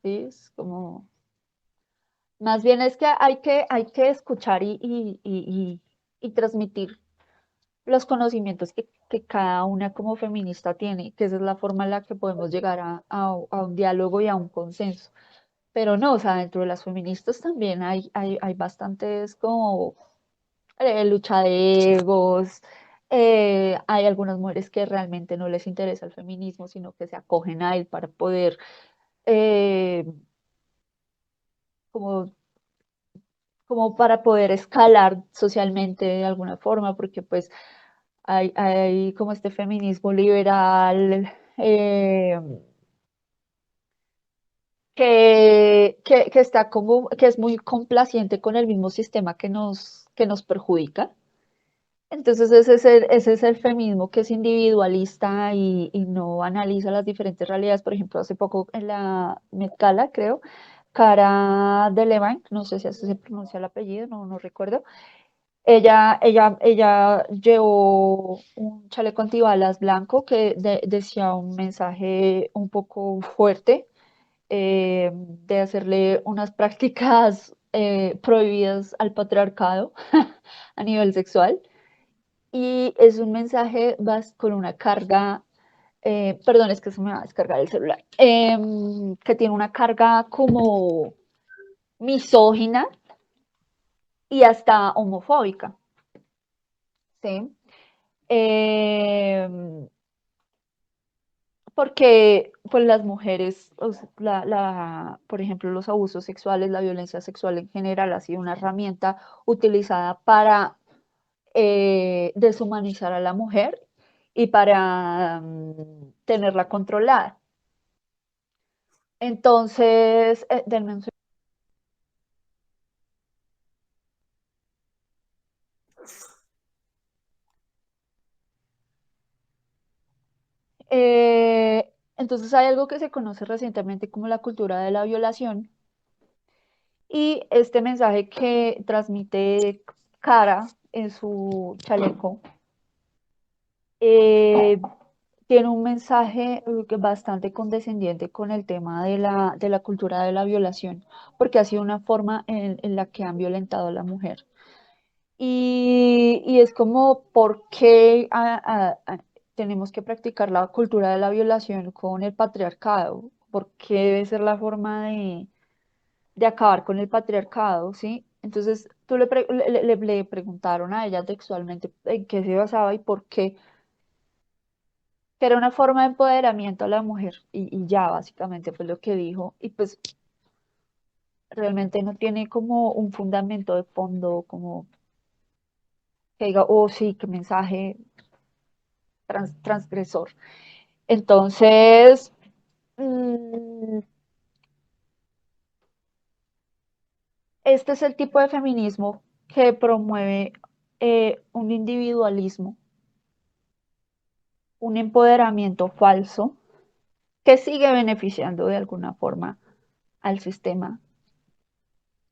¿sí? Es como, más bien es que hay que escuchar y transmitir los conocimientos que cada una como feminista tiene, que esa es la forma en la que podemos llegar a un diálogo y a un consenso. pero no, o sea, dentro de las feministas también hay bastantes como lucha de egos. Hay algunas mujeres que realmente no les interesa el feminismo, sino que se acogen a él para poder eh, como, como para poder escalar socialmente de alguna forma, porque pues hay como este feminismo liberal que está como, que es muy complaciente con el mismo sistema que nos perjudica. Entonces ese es el feminismo que es individualista y no analiza las diferentes realidades. Por ejemplo, hace poco en la Met Gala, creo, Cara Delevingne, no sé si así se pronuncia el apellido, no recuerdo. Ella llevó un chaleco antibalas blanco que decía un mensaje un poco fuerte de hacerle unas prácticas prohibidas al patriarcado a nivel sexual. Y es un mensaje con una carga, perdón, es que se me va a descargar el celular, que tiene una carga como misógina y hasta homofóbica, ¿sí? Eh, porque pues las mujeres, o sea, por ejemplo, los abusos sexuales, la violencia sexual en general ha sido una herramienta utilizada para deshumanizar a la mujer y para tenerla controlada. Entonces, denme un entonces hay algo que se conoce recientemente como la cultura de la violación y este mensaje que transmite Cara en su chaleco eh, tiene un mensaje bastante condescendiente con el tema de la cultura de la violación, porque ha sido una forma en la que han violentado a la mujer. Y es como, ¿por qué tenemos que practicar la cultura de la violación con el patriarcado? ¿Por qué debe ser la forma de acabar con el patriarcado? ¿Sí? Entonces, le preguntaron a ella textualmente en qué se basaba y por qué, que era una forma de empoderamiento a la mujer y ya básicamente fue lo que dijo y pues realmente no tiene como un fundamento de fondo como que diga, oh sí, qué mensaje transgresor. Entonces, mm, este es el tipo de feminismo que promueve un individualismo, un empoderamiento falso que sigue beneficiando de alguna forma al sistema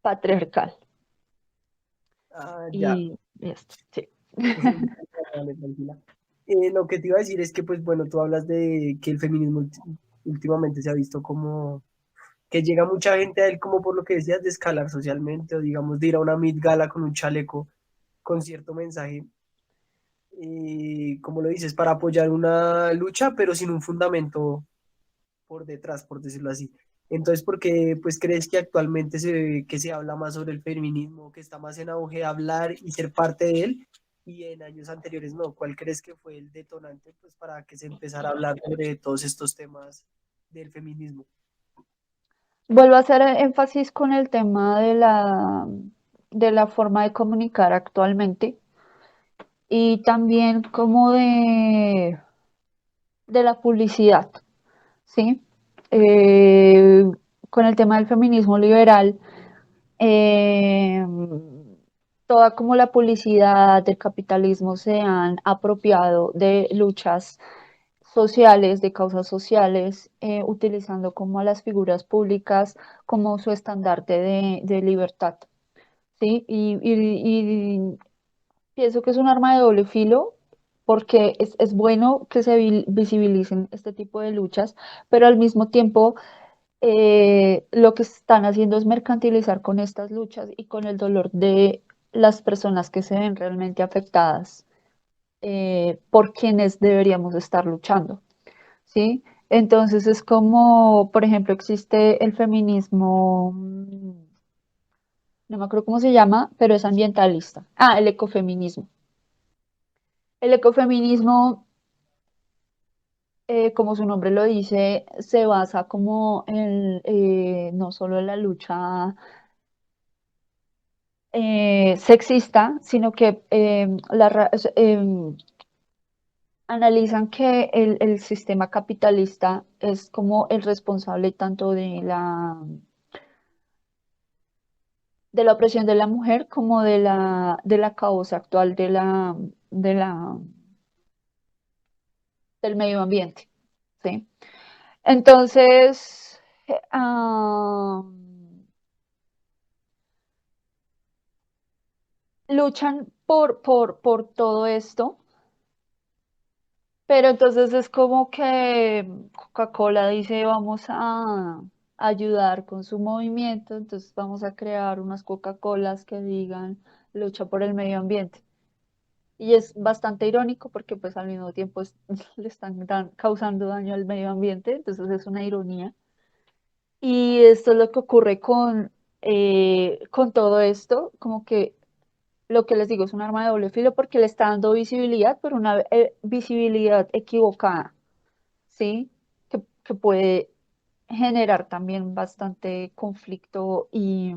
patriarcal. Ah, ya. Y esto, sí. Dale, tranquila. Lo que te iba a decir es que, pues bueno, tú hablas de que el feminismo últimamente se ha visto como que llega mucha gente a él como por lo que decías de escalar socialmente o digamos de ir a una Met Gala con un chaleco con cierto mensaje, como lo dices, para apoyar una lucha pero sin un fundamento por detrás, por decirlo así. Entonces, ¿por qué pues crees que actualmente que se habla más sobre el feminismo, que está más en auge hablar y ser parte de él? Y en años anteriores no. ¿Cuál crees que fue el detonante pues, para que se empezara a hablar sobre todos estos temas del feminismo? Vuelvo a hacer énfasis con el tema de la forma de comunicar actualmente y también como de la publicidad, ¿sí? Eh, con el tema del feminismo liberal, eh, toda como la publicidad del capitalismo se han apropiado de luchas sociales, de causas sociales, utilizando como a las figuras públicas como su estandarte de libertad, ¿sí? Y pienso que es un arma de doble filo porque es bueno que se visibilicen este tipo de luchas, pero al mismo tiempo lo que están haciendo es mercantilizar con estas luchas y con el dolor de las personas que se ven realmente afectadas por quienes deberíamos estar luchando, ¿sí? Entonces es como, por ejemplo, existe el feminismo, no me acuerdo cómo se llama, pero es ambientalista. Ah, el ecofeminismo. El ecofeminismo, como su nombre lo dice, se basa como en no solo en la lucha sexista, sino que analizan que el sistema capitalista es como el responsable tanto de la opresión de la mujer como de la causa actual de la, del medio ambiente, ¿sí? Entonces, luchan por todo esto, pero entonces es como que Coca-Cola dice vamos a ayudar con su movimiento, entonces vamos a crear unas Coca-Colas que digan lucha por el medio ambiente. Y es bastante irónico porque pues al mismo tiempo le están causando daño al medio ambiente, entonces es una ironía. Y esto es lo que ocurre con todo esto, como que lo que les digo es un arma de doble filo porque le está dando visibilidad, pero una visibilidad equivocada, ¿sí? Que puede generar también bastante conflicto y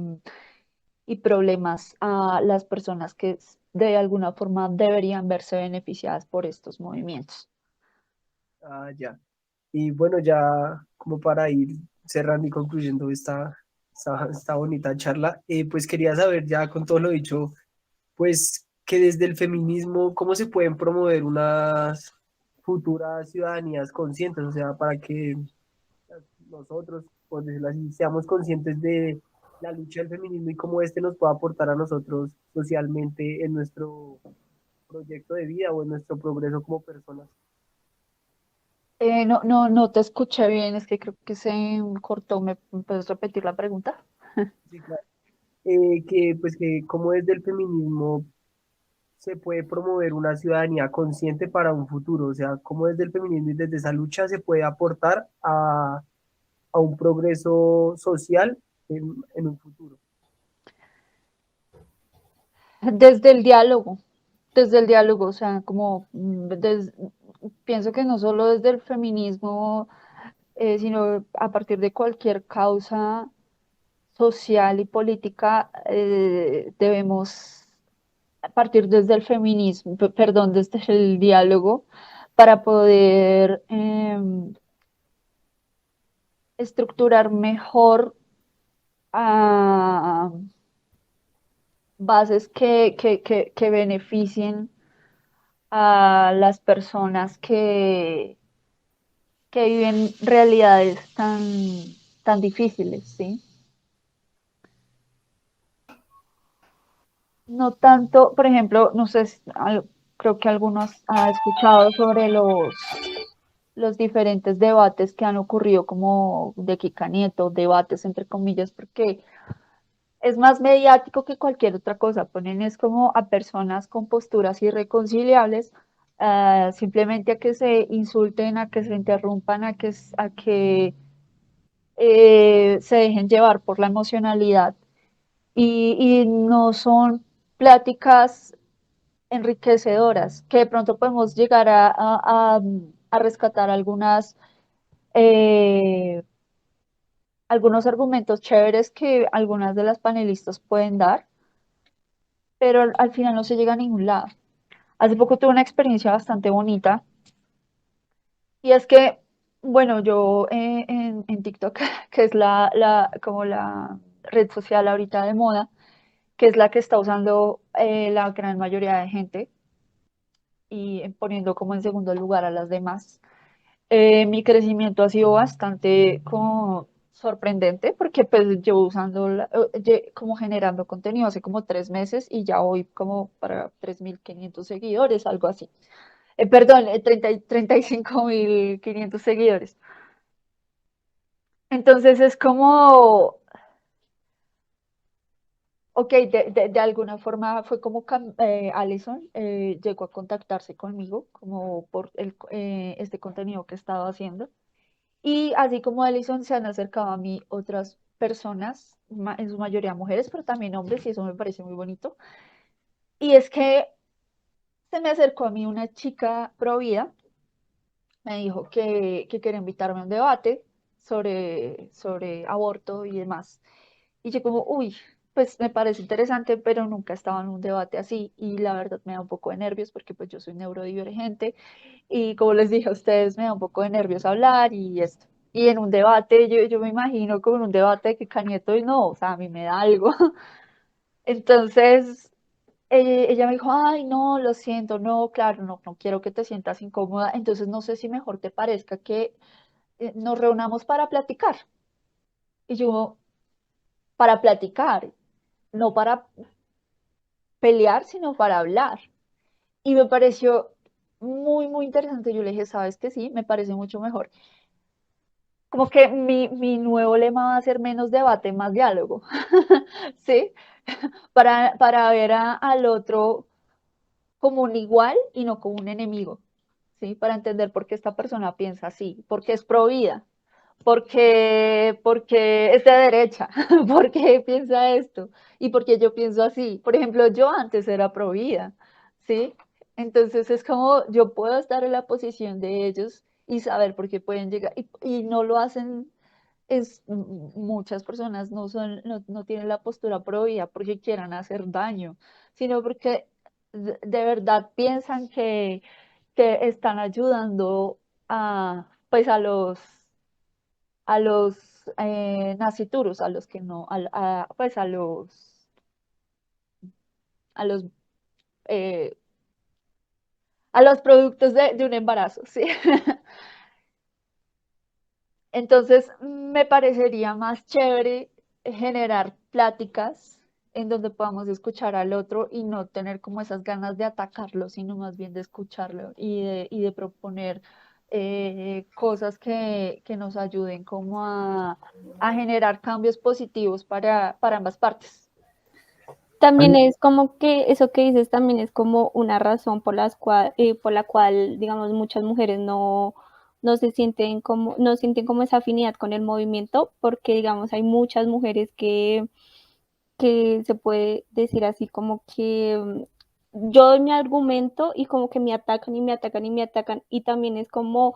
problemas a las personas que de alguna forma deberían verse beneficiadas por estos movimientos. Ah, ya. Y bueno, ya como para ir cerrando y concluyendo esta bonita charla, pues quería saber ya con todo lo dicho, pues que desde el feminismo, ¿cómo se pueden promover unas futuras ciudadanías conscientes? O sea, para que nosotros, por decirlo así, seamos conscientes de la lucha del feminismo y cómo este nos puede aportar a nosotros socialmente en nuestro proyecto de vida o en nuestro progreso como personas. No te escuché bien, es que creo que se cortó. ¿Me puedes repetir la pregunta? Sí, claro. Que pues que cómo desde el feminismo se puede promover una ciudadanía consciente para un futuro, o sea, cómo desde el feminismo y desde esa lucha se puede aportar a un progreso social en un futuro. Desde desde el diálogo, o sea, como pienso que no solo desde el feminismo, sino a partir de cualquier causa social y política, debemos partir desde el feminismo, perdón, desde el diálogo, para poder estructurar mejor ah, bases que beneficien a las personas que viven realidades tan difíciles, ¿sí? No tanto, por ejemplo, no sé, creo que algunos han escuchado sobre los diferentes debates que han ocurrido como de Kika Nieto, debates entre comillas, porque es más mediático que cualquier otra cosa. Ponen es como a personas con posturas irreconciliables, simplemente a que se insulten, a que se interrumpan, a que se dejen llevar por la emocionalidad y no son pláticas enriquecedoras, que de pronto podemos llegar a rescatar eh, algunos argumentos chéveres que algunas de las panelistas pueden dar, pero al final no se llega a ningún lado. Hace poco tuve una experiencia bastante bonita y es que, bueno, yo en TikTok, que es como la red social ahorita de moda, que es la que está usando la gran mayoría de gente y poniendo como en segundo lugar a las demás. Mi crecimiento ha sido bastante como sorprendente porque pues llevo usando, como generando contenido hace como 3 meses y ya voy como para 3.500 seguidores, algo así. Perdón, 35.500 seguidores. Entonces es como, ok, de alguna forma fue como Alison llegó a contactarse conmigo como por este contenido que estaba haciendo. Y así como Alison, se han acercado a mí otras personas, en su mayoría mujeres, pero también hombres, y eso me parece muy bonito. Y es que se me acercó a mí una chica pro vida, me dijo que quería invitarme a un debate sobre aborto y demás. Y yo como, uy, pues me parece interesante, pero nunca estaba en un debate así y la verdad me da un poco de nervios porque pues yo soy neurodivergente y como les dije a ustedes, me da un poco de nervios hablar y esto. Y en un debate, yo me imagino como en un debate que Canieto y no, o sea, a mí me da algo. Entonces, ella me dijo, ay, no, lo siento, no, claro, no, no quiero que te sientas incómoda, entonces no sé si mejor te parezca que nos reunamos para platicar. Y yo, para platicar, no para pelear, sino para hablar. Y me pareció muy, muy interesante. Yo le dije, ¿sabes que sí? Me parece mucho mejor. Como que mi nuevo lema va a ser menos debate, más diálogo. ¿Sí? Para ver al otro como un igual y no como un enemigo. ¿Sí? Para entender por qué esta persona piensa así, porque es pro vida, porque es de derecha, porque piensa esto y porque yo pienso así. Por ejemplo, yo antes era pro vida, ¿sí? Entonces es como yo puedo estar en la posición de ellos y saber por qué pueden llegar y no lo hacen. Muchas personas no tienen la postura pro vida porque quieran hacer daño, sino porque de verdad piensan que están ayudando pues a los naciturus, a los que no, pues a los, eh, a los productos de un embarazo, ¿sí? Entonces, me parecería más chévere generar pláticas en donde podamos escuchar al otro y no tener como esas ganas de atacarlo, sino más bien de escucharlo y de proponer cosas que nos ayuden como a generar cambios positivos para ambas partes. También Ana, es como que eso que dices también es como una razón por la cual, digamos, muchas mujeres no sienten como esa afinidad con el movimiento, porque digamos hay muchas mujeres que se puede decir así como que yo doy mi argumento y como que me atacan y me atacan y me atacan y también es como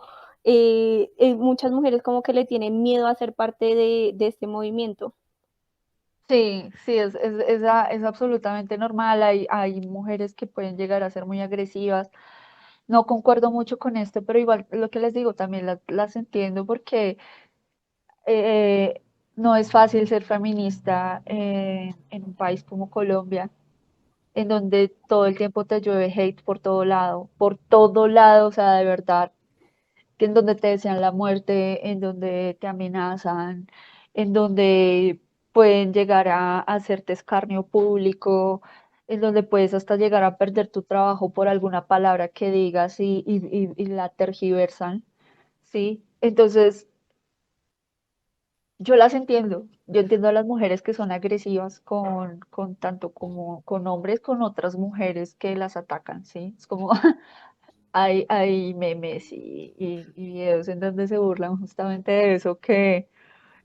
muchas mujeres como que le tienen miedo a ser parte de este movimiento. Sí, sí, es absolutamente normal. Hay mujeres que pueden llegar a ser muy agresivas. No concuerdo mucho con esto, pero igual lo que les digo también las entiendo porque eh, no es fácil ser feminista en un país como Colombia, en donde todo el tiempo te llueve hate por todo lado, o sea, de verdad, que en donde te desean la muerte, en donde te amenazan, en donde pueden llegar a hacerte escarnio público, en donde puedes hasta llegar a perder tu trabajo por alguna palabra que digas y la tergiversan, ¿sí? Entonces, yo las entiendo, yo entiendo a las mujeres que son agresivas con tanto como con hombres, con otras mujeres que las atacan, ¿sí? Es como hay memes y videos en donde se burlan justamente de eso, que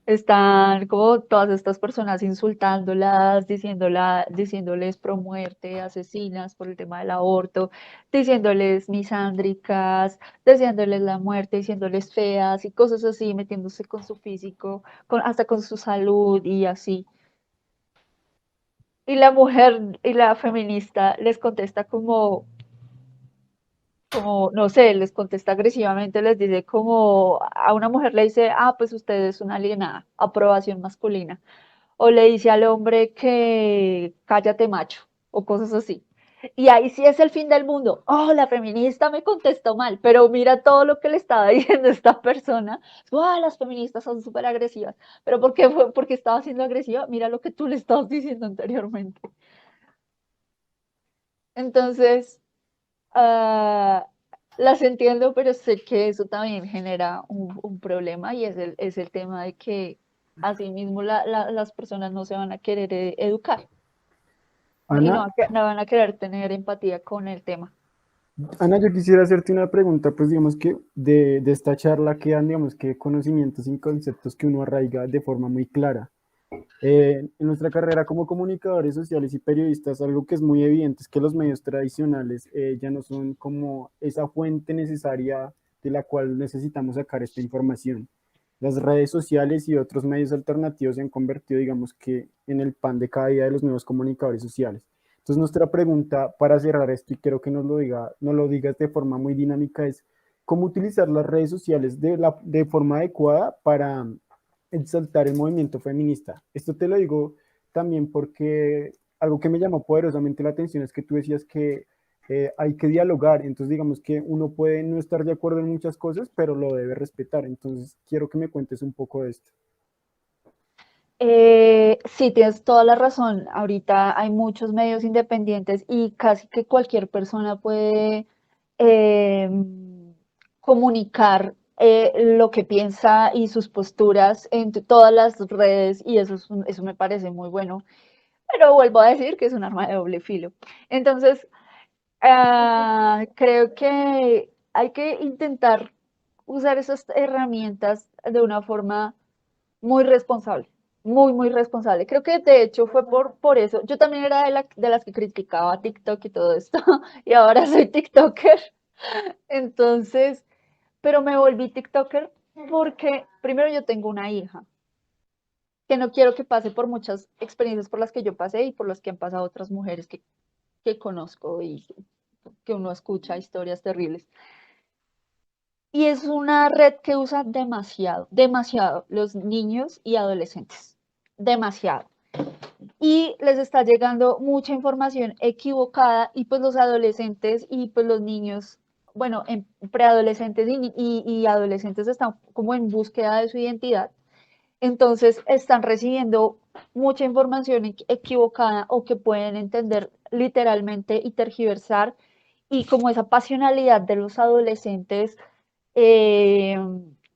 están como todas estas personas insultándolas, diciéndoles pro muerte, asesinas por el tema del aborto, diciéndoles misándricas, deseándoles la muerte, diciéndoles feas y cosas así, metiéndose con su físico, hasta con su salud y así. Y la mujer y la feminista les contesta como, no sé, les contesta agresivamente, les dice como a una mujer le dice, ah, pues usted es una alienada, aprobación masculina. O le dice al hombre que cállate macho, o cosas así. Y ahí sí es el fin del mundo. Oh, la feminista me contestó mal, pero mira todo lo que le estaba diciendo esta persona. Oh, las feministas son súper agresivas. ¿Pero por qué fue? Porque estaba siendo agresiva. Mira lo que tú le estabas diciendo anteriormente. Entonces, ah, las entiendo, pero sé que eso también genera un problema y es el tema de que asimismo las personas no se van a querer educar y no, Ana, no van a querer tener empatía con el tema. Ana, yo quisiera hacerte una pregunta, pues digamos que de esta charla quedan, digamos que conocimientos y conceptos que uno arraiga de forma muy clara. En nuestra carrera como comunicadores sociales y periodistas, algo que es muy evidente es que los medios tradicionales ya no son como esa fuente necesaria de la cual necesitamos sacar esta información. Las redes sociales y otros medios alternativos se han convertido, digamos que, en el pan de cada día de los nuevos comunicadores sociales. Entonces, nuestra pregunta para cerrar esto, y quiero que nos lo digas de forma muy dinámica, es cómo utilizar las redes sociales de forma adecuada para exaltar el movimiento feminista. Esto te lo digo también porque algo que me llamó poderosamente la atención es que tú decías que hay que dialogar, entonces digamos que uno puede no estar de acuerdo en muchas cosas, pero lo debe respetar, entonces quiero que me cuentes un poco de esto. Sí, tienes toda la razón. Ahorita hay muchos medios independientes y casi que cualquier persona puede eh, comunicar lo que piensa y sus posturas en todas las redes y eso me parece muy bueno. Pero vuelvo a decir que es un arma de doble filo. Entonces, creo que hay que intentar usar esas herramientas de una forma muy responsable, muy responsable. Creo que de hecho fue por eso. Yo también era de las que criticaba TikTok y todo esto, y ahora soy TikToker. Entonces, pero me volví TikToker porque primero yo tengo una hija que no quiero que pase por muchas experiencias por las que yo pasé y por las que han pasado otras mujeres que conozco y que uno escucha historias terribles. Y es una red que usa demasiado los niños y adolescentes. Demasiado. Y les está llegando mucha información equivocada y pues los adolescentes y pues los niños, bueno, en preadolescentes y adolescentes están como en búsqueda de su identidad. Entonces están recibiendo mucha información equivocada o que pueden entender literalmente y tergiversar y como esa pasionalidad de los adolescentes eh,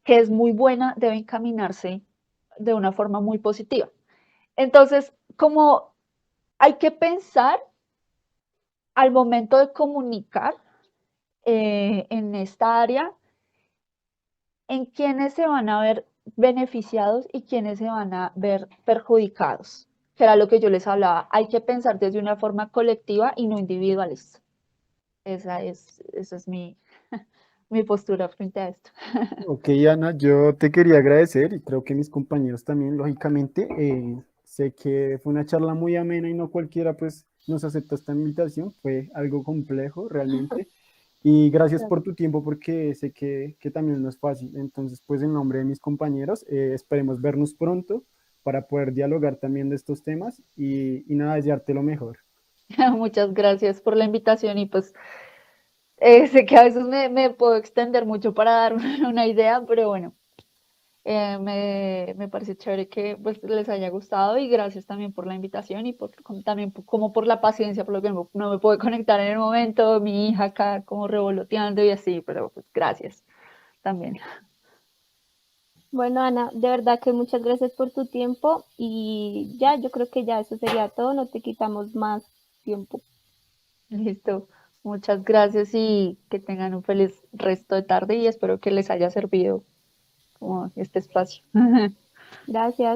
que es muy buena, debe encaminarse de una forma muy positiva. Entonces, como hay que pensar al momento de comunicar en esta área en quiénes se van a ver beneficiados y quiénes se van a ver perjudicados, que era lo que yo les hablaba. Hay que pensar desde una forma colectiva y no individualista. Esa es mi postura frente a esto. Ok, Ana, yo te quería agradecer y creo que mis compañeros también, lógicamente. Sé que fue una charla muy amena y no cualquiera pues nos acepta esta invitación, fue algo complejo realmente. Y gracias por tu tiempo porque sé que también no es fácil. Entonces, pues en nombre de mis compañeros, esperemos vernos pronto para poder dialogar también de estos temas y nada, desearte lo mejor. Muchas gracias por la invitación y pues sé que a veces me puedo extender mucho para dar una idea, pero bueno, me parece chévere que pues, les haya gustado y gracias también por la invitación y también como por la paciencia, por lo que no me puedo conectar en el momento, mi hija acá como revoloteando y así, pero pues gracias también. Bueno, Ana, de verdad que muchas gracias por tu tiempo y ya, yo creo que ya eso sería todo, no te quitamos más tiempo. Listo, muchas gracias y que tengan un feliz resto de tarde y espero que les haya servido como este espacio. Gracias.